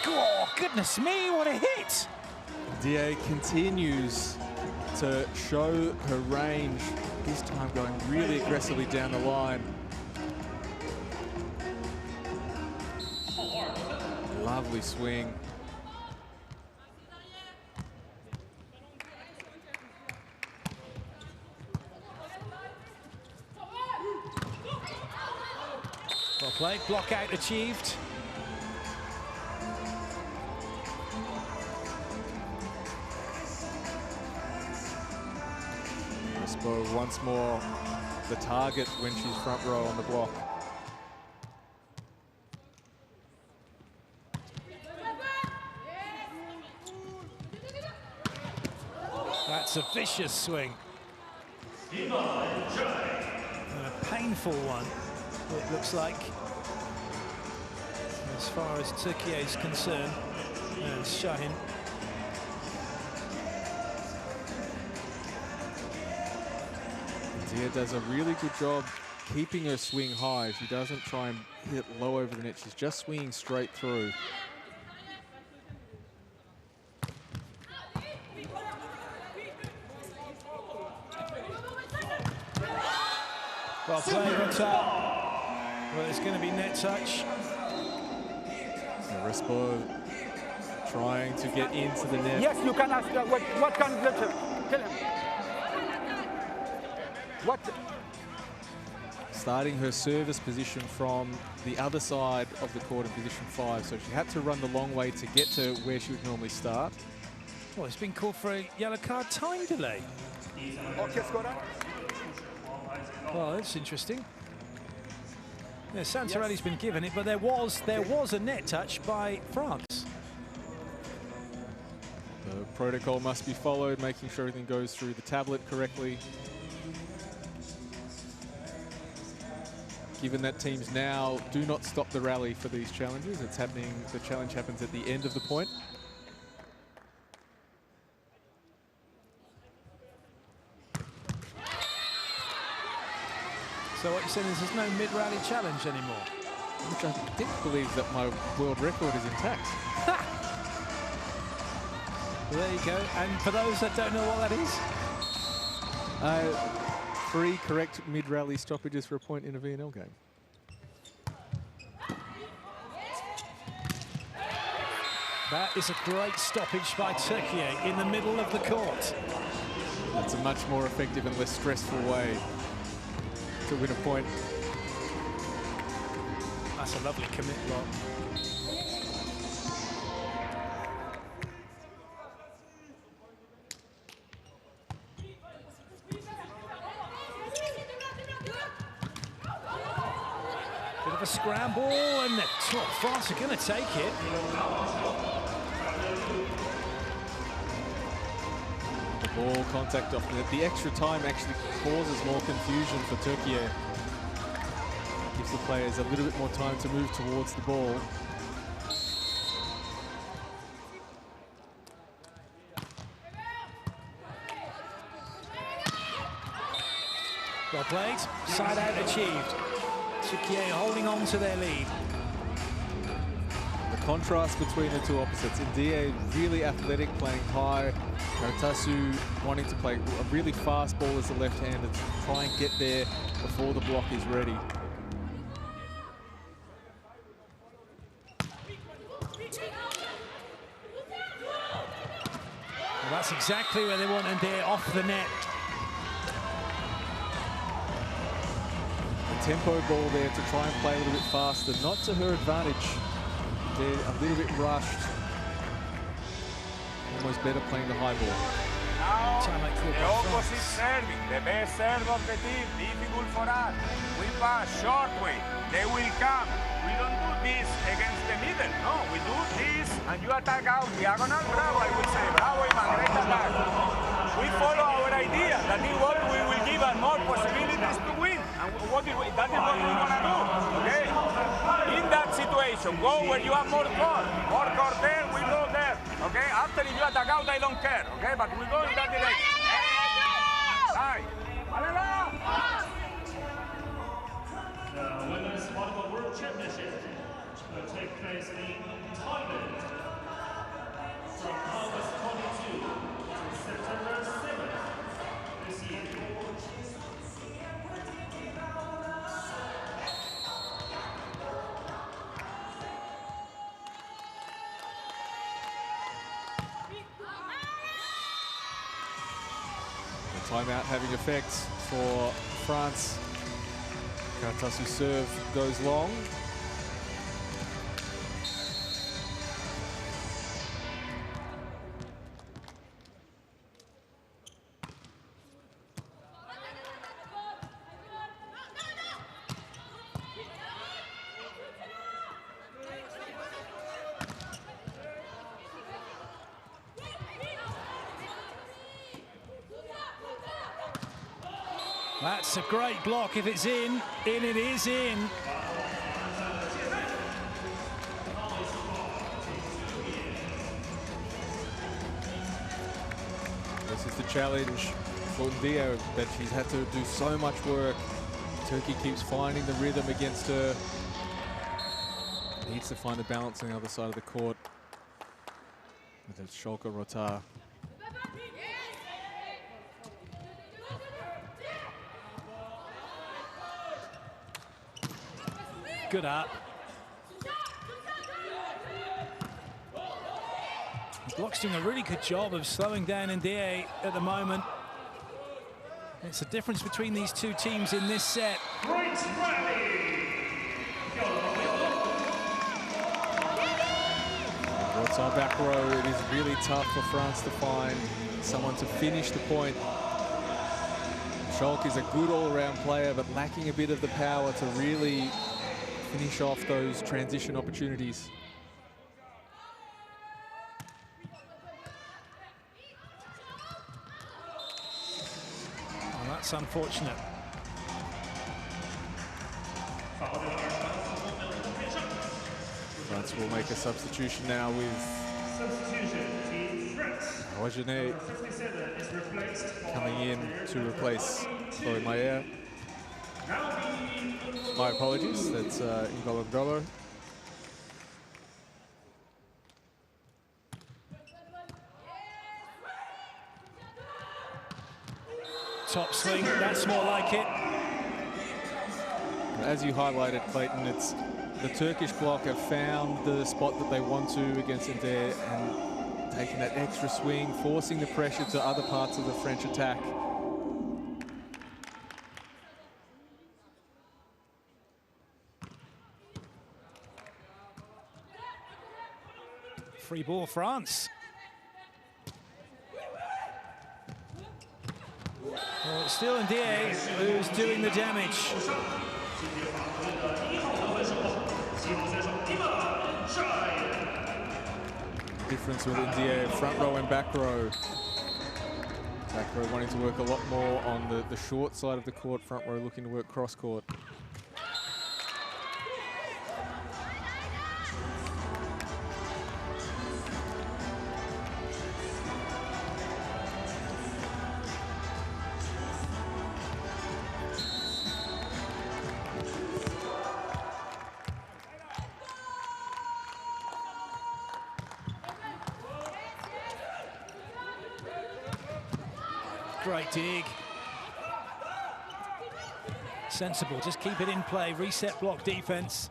Oh, goodness me, what a hit. DA continues to show her range, this time going really aggressively down the line. Lovely swing. Well played, block out achieved. Crispo once more the target when she's front row on the block. That's a vicious swing. And a painful one, it looks like, as far as Türkiye is concerned. And Şahin. Dia does a really good job keeping her swing high. She doesn't try and hit low over the net. She's just swinging straight through. Well played on top. Well, it's going to be net touch. Respo trying to get into the net. Yes, you can ask what can you tell him? What? Starting her service position from the other side of the court in position 5, so she had to run the long way to get to where she would normally start. Well, it's been called for a yellow card time delay. Well, that's interesting. Yeah, Santarelli's been given it, but there was a net touch by France. The protocol must be followed, making sure everything goes through the tablet correctly. Given that teams now do not stop the rally for these challenges, it's happening. The challenge happens at the end of the point. So what you're saying is there's no mid-rally challenge anymore? Which I believe that my world record is intact. Well, there you go. And for those that don't know what that is? 3 correct mid-rally stoppages for a point in a VNL game. That is a great stoppage by Türkiye in the middle of the court. That's a much more effective and less stressful way to win a point. That's a lovely commit block. Bit of a scramble, and France are going to take it. Ball contact off the extra time actually causes more confusion for Türkiye. Gives the players a little bit more time to move towards the ball. Well played, side out achieved. Türkiye holding on to their lead. The contrast between the two opposites. Ndiaye really athletic, playing high. Karatasu wanting to play a really fast ball as a left-hander to try and get there before the block is ready. Well, that's exactly where they want Ndiaye, off the net. The tempo ball there to try and play a little bit faster, not to her advantage. They're a little bit rushed. Almost better playing the high ball. Now, the opposite serving, the best serve of the team, difficult for us. We pass short way, they will come. We don't do this against the middle, no, we do this and you attack out diagonal. Bravo, I will say, bravo, Iman, great attack. We follow our idea, that is what we will give us more possibilities to win. And that is what we're gonna do, okay? In that situation, go where you have more court. More court there, we go there, okay? After if you attack out, I don't care, okay? But we go in that direction. Right. The Women's Volleyball World Championship will take place in Thailand from August 22 to September 7th this year. The timeout having effects for France. Karatasu serve goes long. That's a great block. If it's in it is in. This is the challenge for Ndiaye, that she's had to do so much work Turkey keeps finding the rhythm against her. Needs to find the balance on the other side of the court with a Schalke Rotar. Good up. Block's doing a really good job of slowing down Ndie at the moment. It's the difference between these two teams in this set. Rotar back row, it is really tough for France to find someone to finish the point. Schalke is a good all-around player, but lacking a bit of the power to really finish off those transition opportunities. Oh, that's unfortunate. France will make a substitution now with Rogenet coming in to replace Chloe Mayer. My apologies, that's Ingolo Ngolo. Top swing, that's more like it. As you highlighted, Clayton, it's the Turkish block have found the spot that they want to against Ndie and taking that extra swing, forcing the pressure to other parts of the French attack. Free ball, France. Well, it's still Ndie who's doing the damage. Difference with Ndie, front row and back row. Back row wanting to work a lot more on the short side of the court, front row looking to work cross court. Great dig. Sensible, just keep it in play, reset block defense.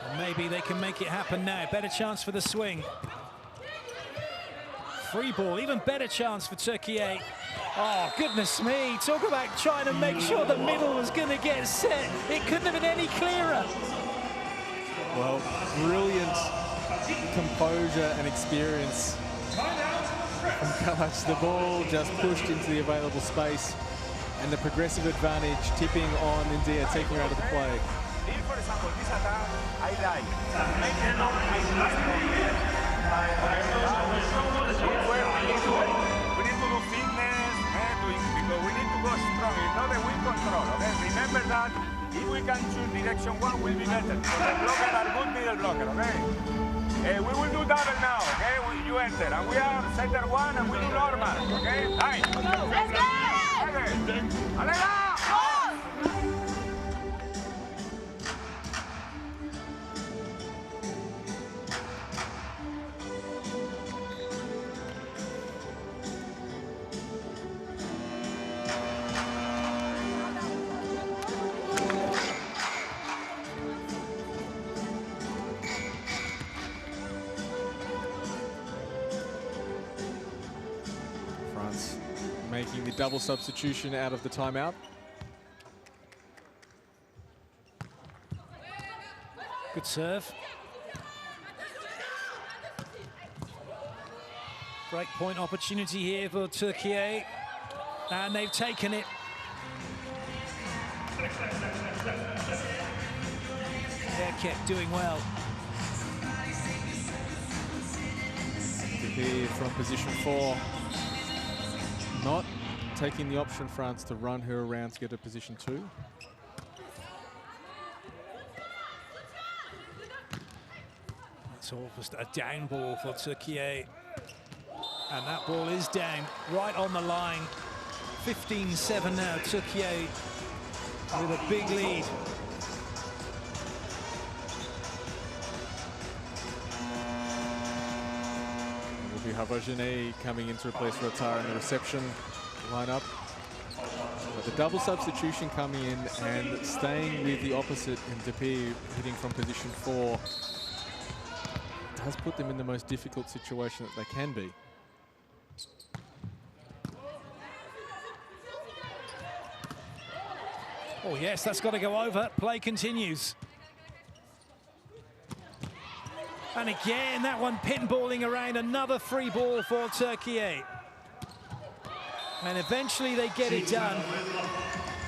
And maybe they can make it happen now. Better chance for the swing. Free ball, even better chance for Türkiye. Oh, goodness me. Talk about trying to make sure the middle was going to get set. It couldn't have been any clearer. Well, brilliant composure and experience from Kalac. The ball just pushed into the available space, and the progressive advantage tipping on Ndie, taking her out of the play. For example, this attack, I like. We need to do fitness, because we need to go strong. It's not the wing control, okay? Remember that if we can choose direction one, will be better. Because the blockers are good middle blocker, okay? We will do double now, okay? You enter, and we are center one, and we do normal, okay? Nice. Let's go! Okay. Making the double substitution out of the timeout. Good serve. Break point opportunity here for Türkiye, and they've taken it. Erkek doing well. Here from position 4. Not taking the option, France, to run her around to get to position 2. It's almost a down ball for Türkiye. And that ball is down, right on the line. 15-7 now, Türkiye with a big lead. It will be Havajane coming in to replace Rotara in the reception lineup. But the double substitution coming in and staying with the opposite in Depey hitting from position 4 has put them in the most difficult situation that they can be. Oh yes, that's got to go over. Play continues. And again, that one pinballing around. Another free ball for Türkiye. And eventually they get it done.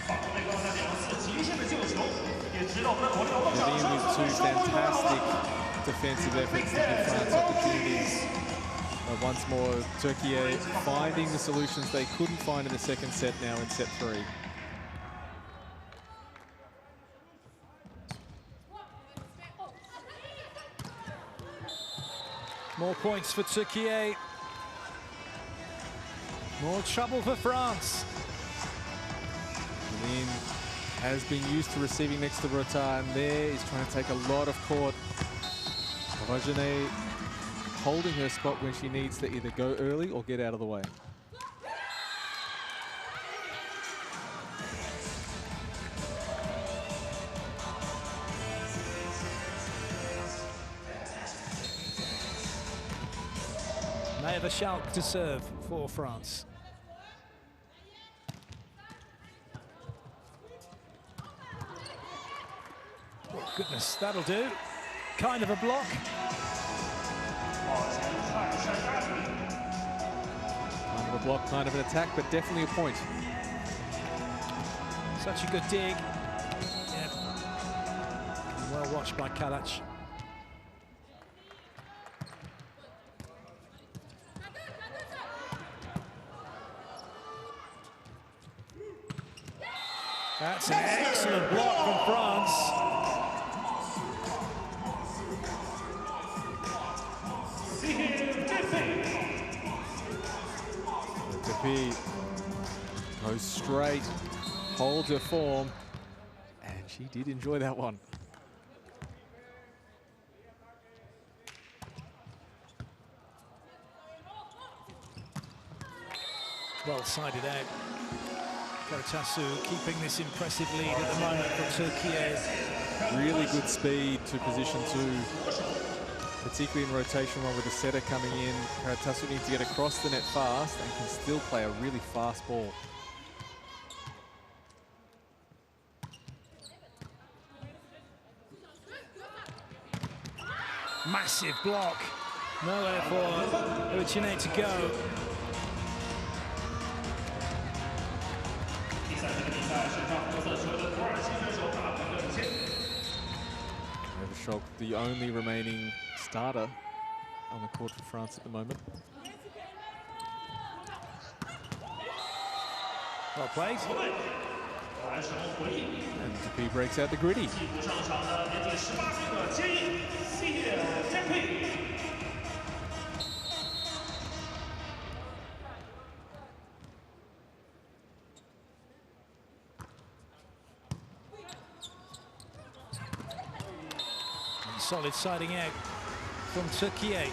Getting in with 2 fantastic defensive efforts to give France opportunities. But once more, Türkiye finding the solutions they couldn't find in the second set now in set 3. More points for Türkiye. More trouble for France. Lin has been used to receiving next to Rota, and there he's trying to take a lot of court. Havajane holding her spot when she needs to either go early or get out of the way. Naya Schalk to serve for France. Oh, goodness, that'll do. Kind of a block. Kind of a block, kind of an attack, but definitely a point. Such a good dig. Yeah. Well watched by Kalac. That's an excellent block from France. Depey goes straight, holds her form, and she did enjoy that one. Well sided out. Karatasu keeping this impressive lead at the moment for Türkiye. Really good speed to position 2, particularly in rotation one with the setter coming in. Karatasu needs to get across the net fast and can still play a really fast ball. Massive block. Nowhere for Uchine to go. Schalk, the only remaining starter on the court for France at the moment. Well played. And Depey breaks out the gritty. Solid siding out from Türkiye.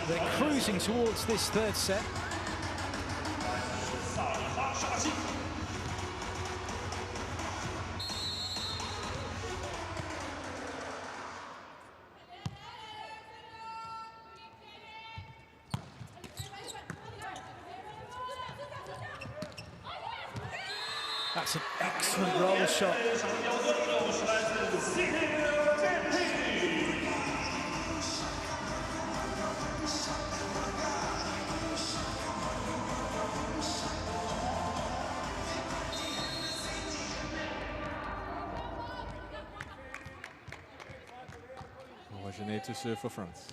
They're cruising towards this third set. That's an excellent roll shot. Genet to serve for France.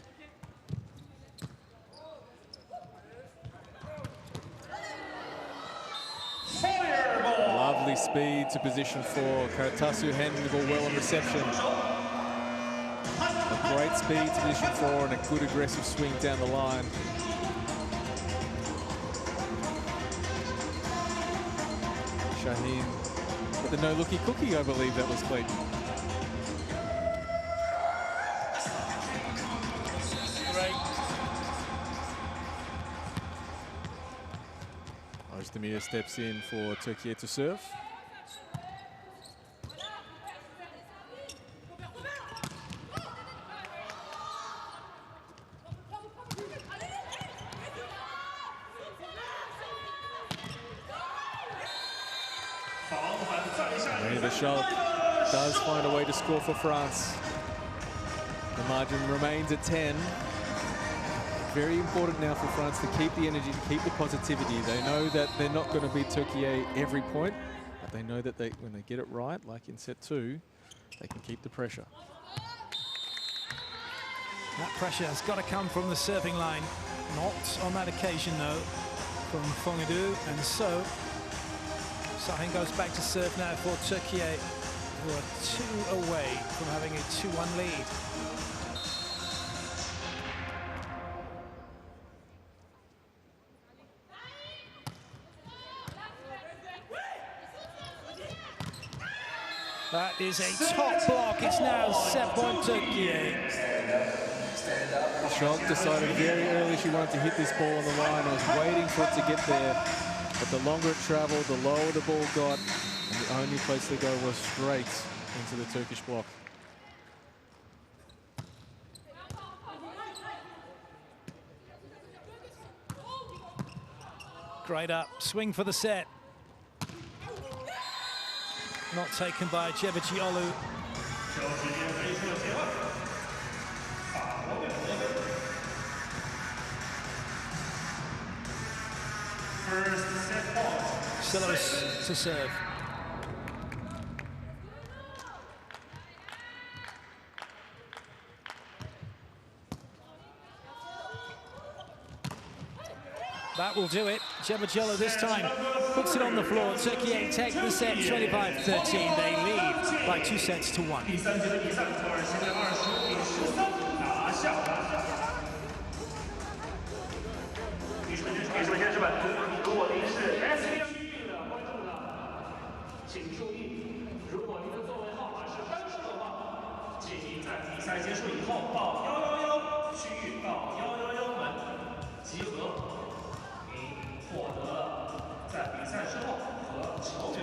Lovely speed to position 4. Karatasu handling the ball well on reception. A great speed to position 4 and a good aggressive swing down the line. Shaheen the no-looky cookie, I believe that was, Clayton. Özdemir steps in for Türkiye to serve. The shot does find a way to score for France. The margin remains at 10. Very important now for France to keep the energy, to keep the positivity. They know that they're not going to beat Türkiye every point, but they know that when they get it right, like in set 2, they can keep the pressure. That pressure has got to come from the serving line. Not on that occasion, though, from Fongadu, and so Sahin goes back to serve now for Türkiye, who are 2 away from having a 2-1 lead. That is a top block. It's now set point Türkiye. Schalk decided very early she wanted to hit this ball on the line. I was waiting for it to get there. But the longer it traveled, the lower the ball got, and the only place to go was straight into the Turkish block. Great up, swing for the set. Not taken by Cebejiolu. Silos to serve. That will do it. Cebejiolu this time puts it on the floor. Türkiye take the set 25-13. They lead by 2 sets to 1.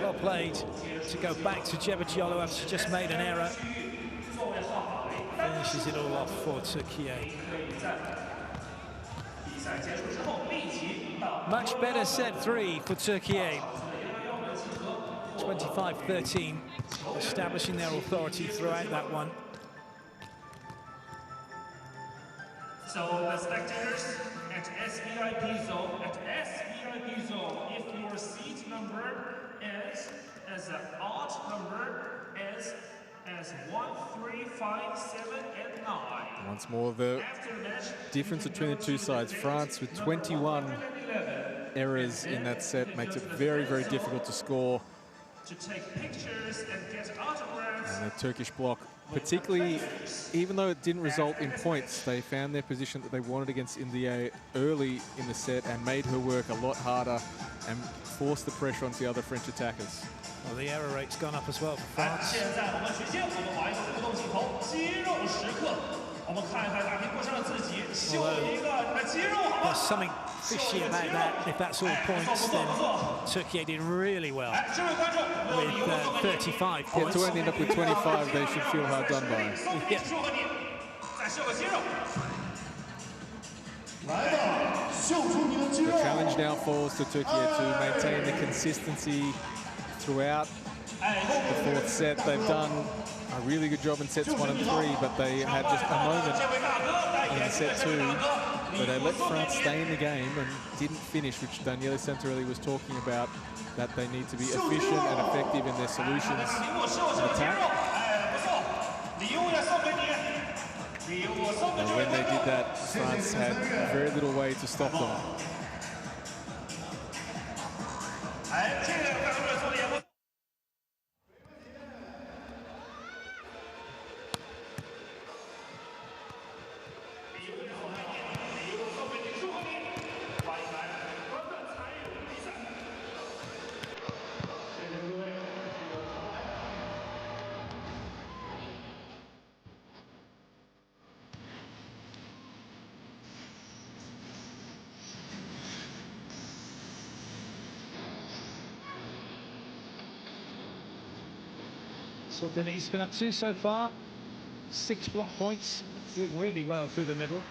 Well played to go back to Cebejiolu after she just made an error. Finishes it all off for Türkiye. Much better set 3 for Türkiye. 25-13, establishing their authority throughout that one. So the spectators at SVIP zone, if your seat number is as an odd number is as 1, 3, 5, 7, and 9. Once more, the difference between the two sides. France with 21 errors in that set makes it very, very difficult to score. To take pictures and get autographs. And the Turkish block, particularly, even though it didn't result in points, they found their position that they wanted against India early in the set and made her work a lot harder and forced the pressure onto the other French attackers. Well, the error rate's gone up as well for France. There's something fishy about that. If that's all points, then Türkiye did really well with 35 points. Yeah, to end up with 25, they should feel hard done by. Yeah. The challenge now falls to Türkiye to maintain the consistency throughout the fourth set. They've done a really good job in sets 1 and 3, but they had just a moment in set 2 where they let France stay in the game and didn't finish, which Daniele Santarelli was talking about, that they need to be efficient and effective in their solutions and attack. And when they did that, France had very little way to stop them. So Denise been up to so far. 6 block points. Doing really well through the middle.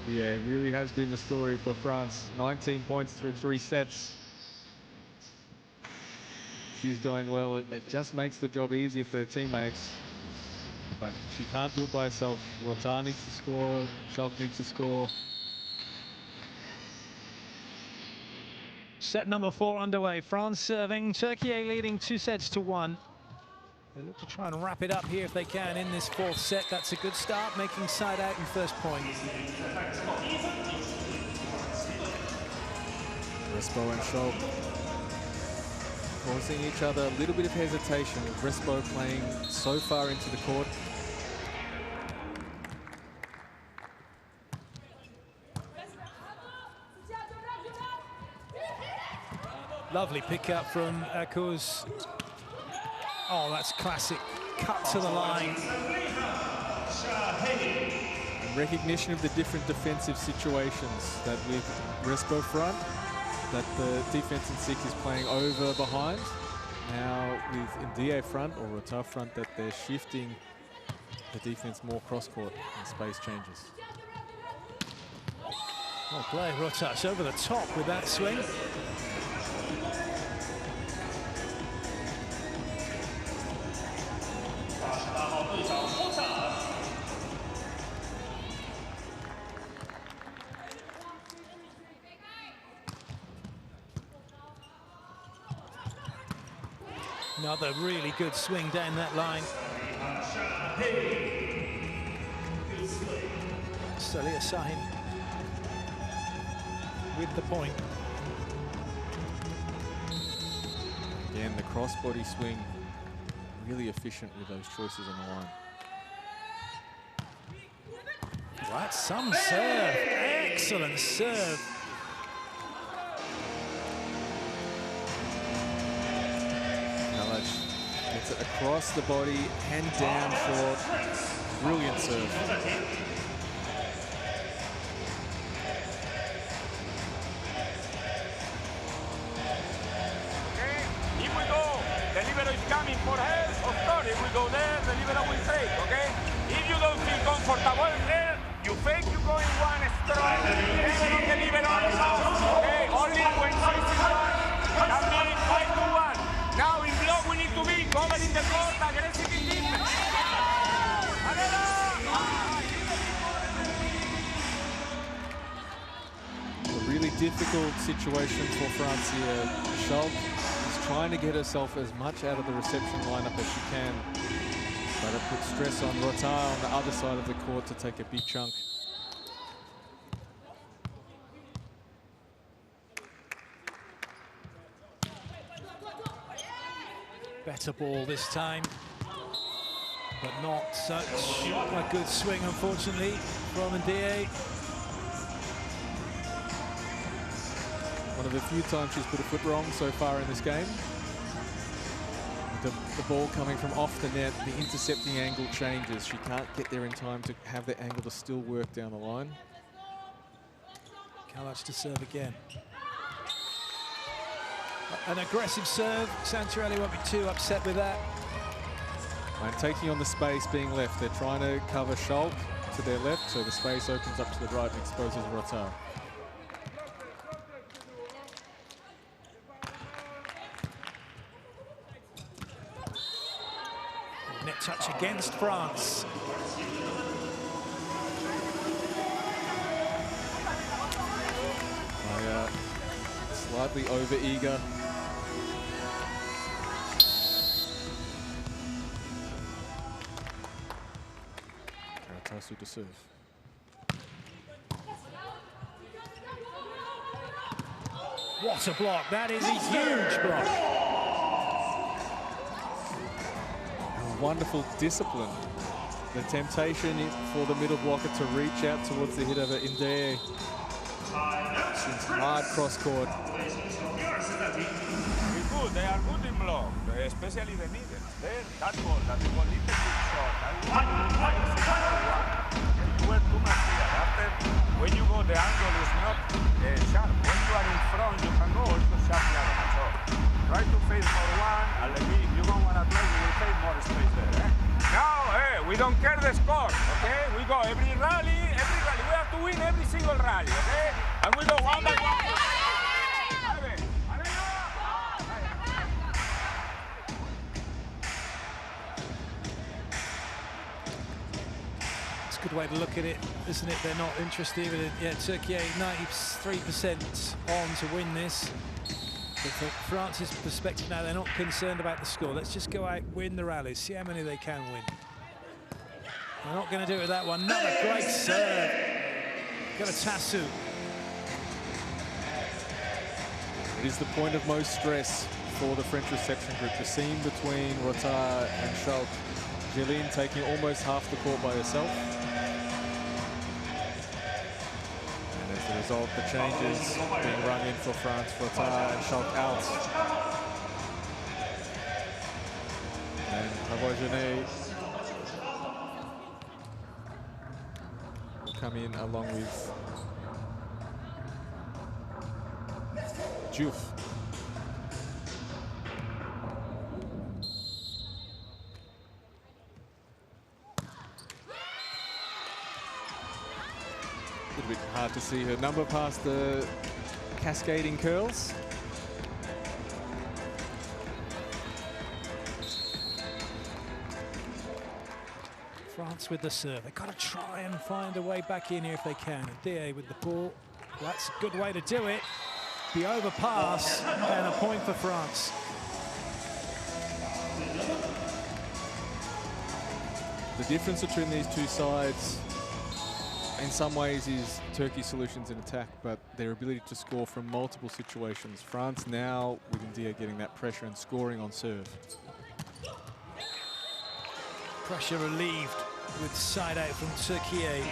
Yeah, it really has been the story for France. 19 points through 3 sets. She's doing well. It just makes the job easier for her teammates. But she can't do it by herself. Rota needs to score. Schalk needs to score. Set number 4 underway. France serving. Türkiye leading 2-1. They look to try and wrap it up here if they can in this 4th set. That's a good start, making side out in first point. Respo and Schalk causing each other a little bit of hesitation. Respo playing so far into the court. Lovely pick up from Akuz. Oh, that's classic. Cut to the line. And recognition of the different defensive situations that with Respo front, that the defense in SIC is playing over behind. Now with Ndie front or Rota front, that they're shifting the defense more cross-court and space changes. Well play, Rotas over the top with that swing. Another really good swing down that line. Salia Sahin with the point. Again, the cross-body swing, really efficient with those choices on the line. That's some serve. Excellent serve. Gets it across the body and down short. Brilliant serve. Okay, here we go. The libero is coming for her. Of course, if we go there, the libero will take, okay? If you don't feel comfortable there, you fake you go in one strong, then the libero is out. Okay, only when she's in one, that means 5-1. Now in block we need to be covering the court, aggressive in defense. A really difficult situation for France here. Schalk is trying to get herself as much out of the reception lineup as she can. But it puts stress on Rota on the other side of the court to take a big chunk. Better ball this time, but not such a good swing, unfortunately, from Ndie. One of the few times she's put a foot wrong so far in this game. With the ball coming from off the net, the intercepting angle changes. She can't get there in time to have the angle to still work down the line. Kalac to serve again. An aggressive serve. Santarelli won't be too upset with that. And taking on the space being left, they're trying to cover Schalk to their left, so the space opens up to the right and exposes Rota. Net touch against France. Slightly over-eager. Karatasu to serve. What a block. That is a huge block. Wonderful discipline. The temptation for the middle blocker to reach out towards the hit of Ndie. Smart cross court. They are good in block, especially the middle. There, that ball, that was a little bit short. You were too much here. After, when you go, the angle is not sharp. When you are in front, you can go also sharp the other. So try to face for one, and maybe if you don't want to play, you will take more space there. Now, we don't care the score, okay? We go every rally. We have to win every single rally, okay? And we go one by one. Good way to look at it, isn't it? They're not interested in it. Yeah, Türkiye 93% on to win this. But from France's perspective now, they're not concerned about the score. Let's just go out, win the rallies, see how many they can win. They're not going to do it with that one. Another great serve. Got a Tassu. It is the point of most stress for the French reception group. The seam between Rotard and Schalk. Jeline taking almost half the court by herself. And as a result, the changes being run in for France, Rotard and Schalk out. And Havogenet will come in along with Diouf. A little bit hard to see her number past the cascading curls. France with the serve. They've got to try and find a way back in here if they can. And Dier with the ball. That's a good way to do it. The overpass and a point for France. The difference between these two sides in some ways is Turkey's solutions in attack, but their ability to score from multiple situations. France now, with India getting that pressure and scoring on serve. Pressure relieved with side out from Türkiye.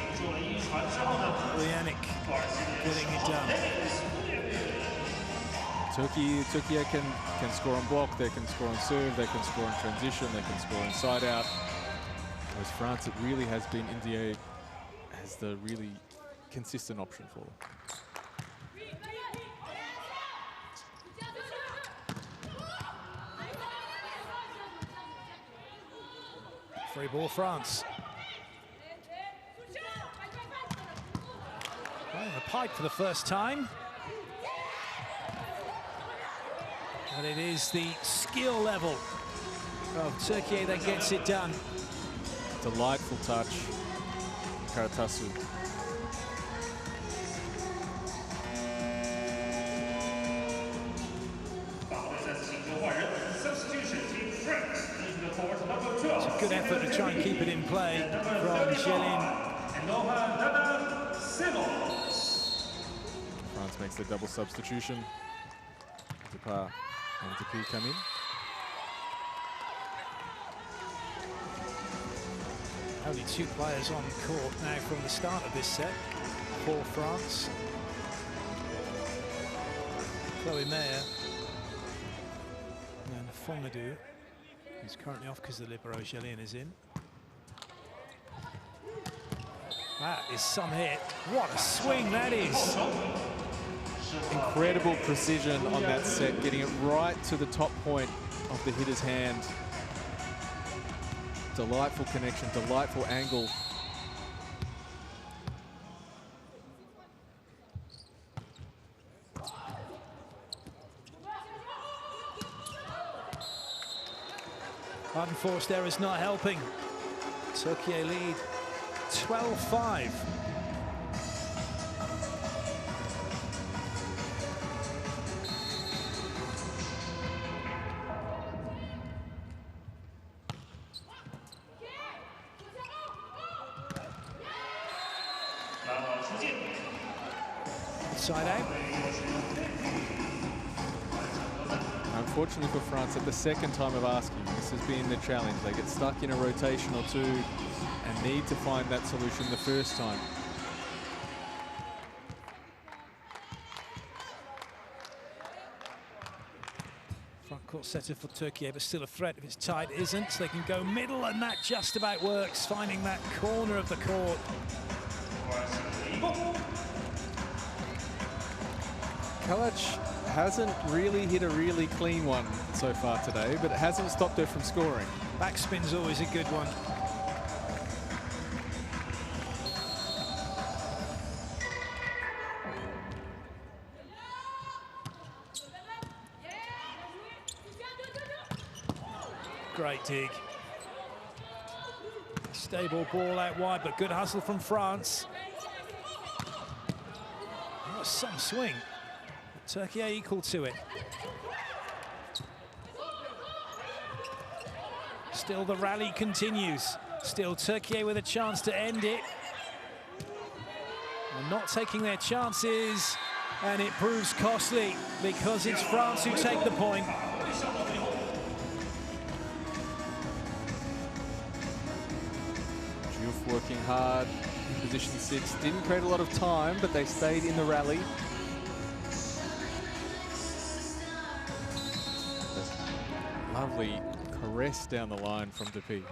Yannick getting it done. Türkiye can score on block, they can score on serve, they can score on transition, they can score inside out. Whereas France, it really has been India as the really consistent option for them. Free ball, France. Well, the pipe for the first time. And it is the skill level of Türkiye that gets it done. Delightful touch, Karatasu. It's a good effort to try and keep it in play from Jeline. France makes the double substitution. Depart and Depay come in. Only two players on court now from the start of this set for France. Chloé Meyer and Fonadou, who's currently off because the libero Jeline is in. That is some hit. What a swing that is. Incredible precision on that set, getting it right to the top point of the hitter's hand. Delightful connection, delightful angle. Unforced error is not helping. Türkiye lead 12-5. Side out. Unfortunately for France, at the second time of asking, this has been the challenge. They get stuck in a rotation or two and need to find that solution the first time. Short setter for Türkiye, but still a threat if it's tight. It isn't, so they can go middle, and that just about works, finding that corner of the court. Kalac hasn't really hit a really clean one so far today, but it hasn't stopped her from scoring. Backspin's always a good one. Great dig. Stable ball out wide, but good hustle from France. Oh, some swing. Türkiye equal to it. Still the rally continues. Still Türkiye with a chance to end it. And not taking their chances, and it proves costly because it's France who take the point. Working hard in position 6. Didn't create a lot of time, but they stayed in the rally. Lovely caress down the line from Dupuy.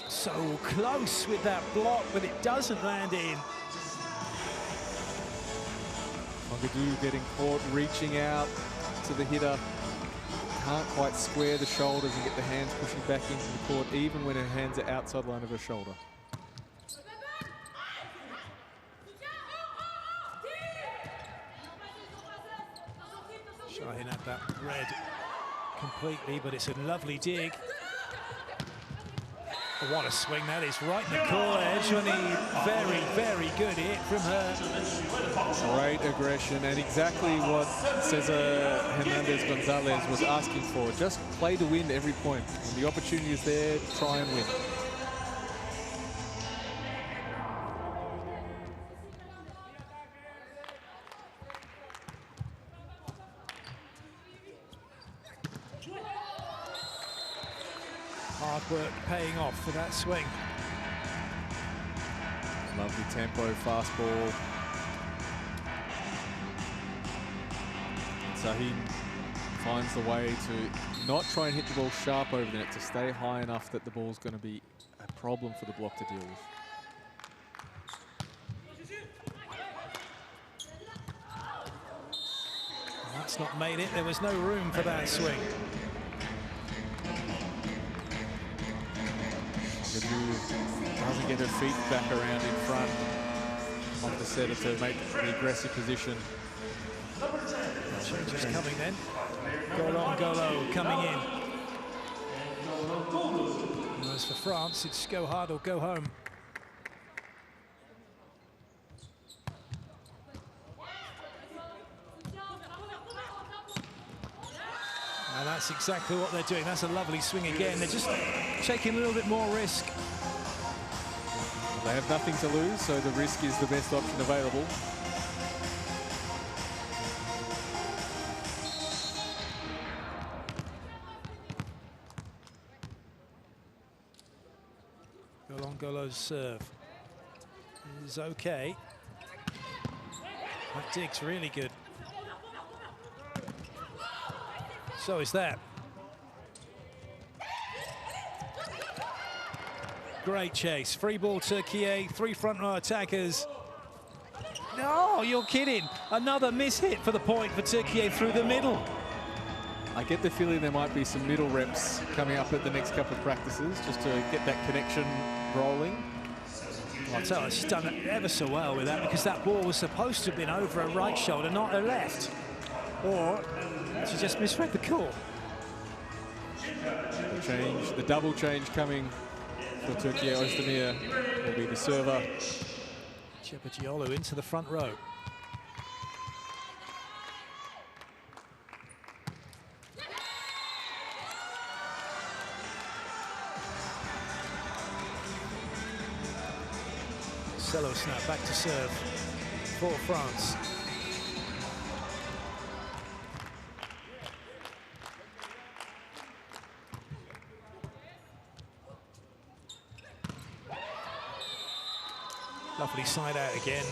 So close with that block, but it doesn't land in. Mogadou getting caught, reaching out to the hitter. Can't quite square the shoulders and get the hands pushing back into the court, even when her hands are outside line of her shoulder. Shaheen had that read completely, but it's a lovely dig. Oh, what a swing that is, right in the core edge. Very, very good hit from her. Great aggression, and exactly what Cesar Hernandez-Gonzalez was asking for. Just play to win every point. When the opportunity is there, try and win. Hard work paying off for that swing. Lovely tempo, fast ball. Shaheen finds the way to not try and hit the ball sharp over the net, to stay high enough that the ball's going to be a problem for the block to deal with. That's not made it. There was no room for that swing. Doesn't get her feet back around in front of the setter to make the aggressive position. Changes coming then. Golo coming in. And as for France, it's go hard or go home. And that's exactly what they're doing. That's a lovely swing again. They're just taking a little bit more risk. They have nothing to lose, so the risk is the best option available. Golo's serve is okay. That dig's really good. So is that. Great chase. Free ball Türkiye, 3 front row attackers. No, you're kidding. Another miss hit for the point for Türkiye through the middle. I get the feeling there might be some middle reps coming up at the next couple of practices just to get that connection rolling. I'll tell you, she's done it ever so well with that, because that ball was supposed to have been over her right shoulder, not her left. Or she just misread the call. The double change coming for Türkiye. Özdemir will be the server. Cepacioglu into the front row. Cello snap back to serve for France. Lovely side out again.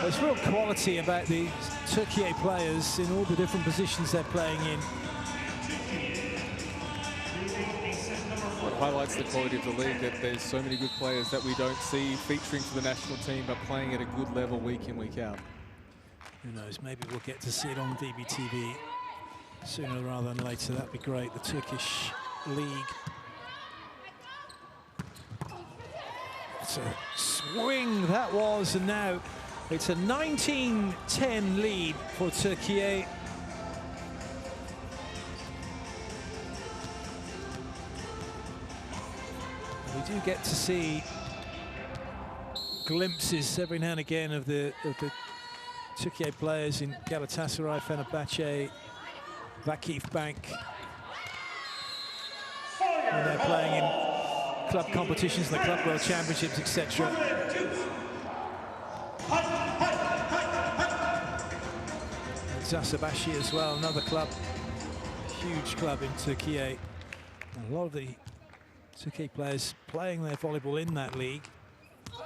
There's real quality about the Türkiye players in all the different positions they're playing in. What highlights the quality of the league, that there's so many good players that we don't see featuring for the national team, but playing at a good level week in, week out. Who knows, maybe we'll get to see it on VBTV sooner rather than later. That'd be great, the Turkish league. It's a swing that was, and now it's a 19-10 lead for Türkiye. We do get to see glimpses every now and again of the Türkiye players in Galatasaray, Fenerbahce, Vakif Bank, when they're playing in club competitions, the Club World Championships, etc. Zasabashi as well, another club, huge club in Türkiye. A lot of the Türkiye players playing their volleyball in that league.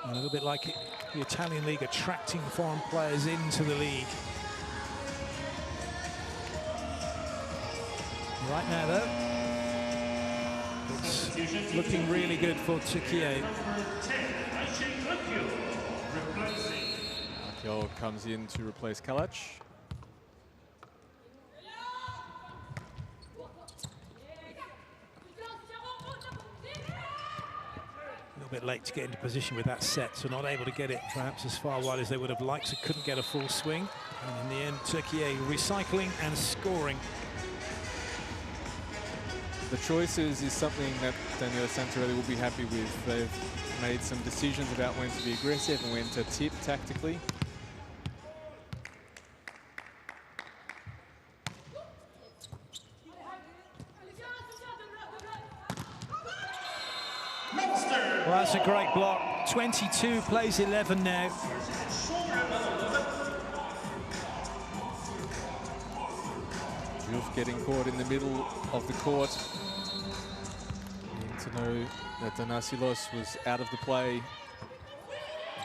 And a little bit like the Italian league, attracting foreign players into the league. Right now, though, it's looking really good for Türkiye. Akyol comes in to replace Kalac. A little bit late to get into position with that set, so not able to get it perhaps as far wide as they would have liked, so couldn't get a full swing. And in the end, Türkiye recycling and scoring. The choices is something that Daniela Santarelli will be happy with. They've made some decisions about when to be aggressive and when to tip tactically. Well, that's a great block. 22 plays 11 now. Jules getting caught in the middle of the court. Needing to know that Danasilos was out of the play.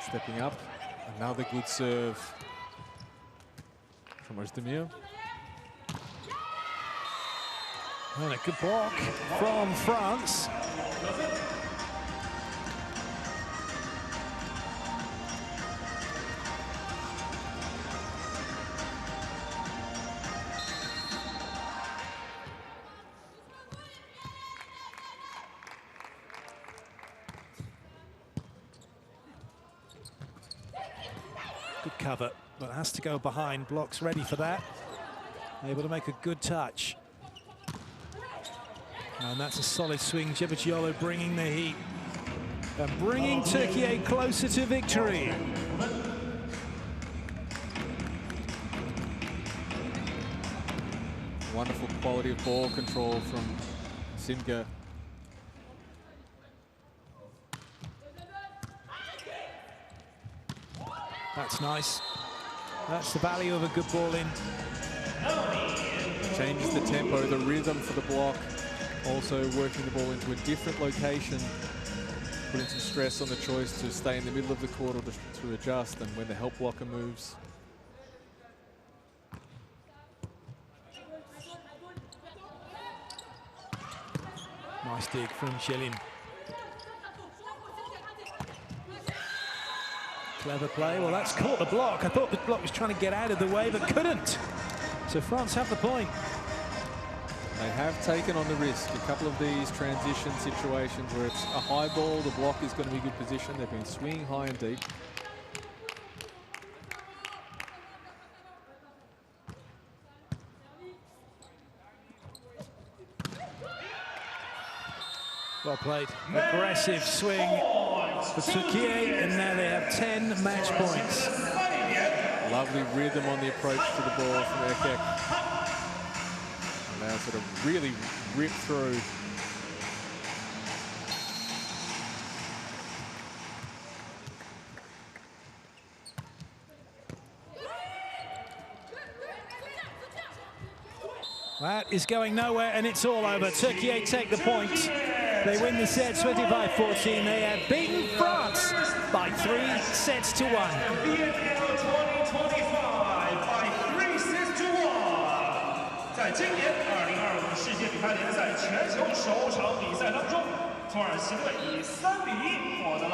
Stepping up. Another good serve from Özdemir. And a good block from France. Good cover, but it has to go behind. Block's ready for that. Able to make a good touch. And that's a solid swing. Cebecioglu bringing the heat and bringing Türkiye closer to victory. Wonderful quality of ball control from Simge. That's nice. That's the value of a good ball in. Changes the tempo, the rhythm for the block. Also working the ball into a different location, putting some stress on the choice to stay in the middle of the court or to adjust, and when the help blocker moves. Nice dig from Jelin. Clever play. Well, that's caught the block. I thought the block was trying to get out of the way, but couldn't. So France have the point. They have taken on the risk. A couple of these transition situations where it's a high ball, the block is going to be good position. They've been swinging high and deep. Well played. Aggressive swing for Türkiye, and now they have 10 match points. Lovely rhythm on the approach to the ball from Erkek. And now sort of really rip through. That is going nowhere, and it's all over. Türkiye take the point. They win the set 25-14. They have beaten France by 3 sets to 1. VNL 2025 by 3 sets to 1。在今年2025世界比赛联赛全球首场比赛当中，土耳其队以3比1获得了。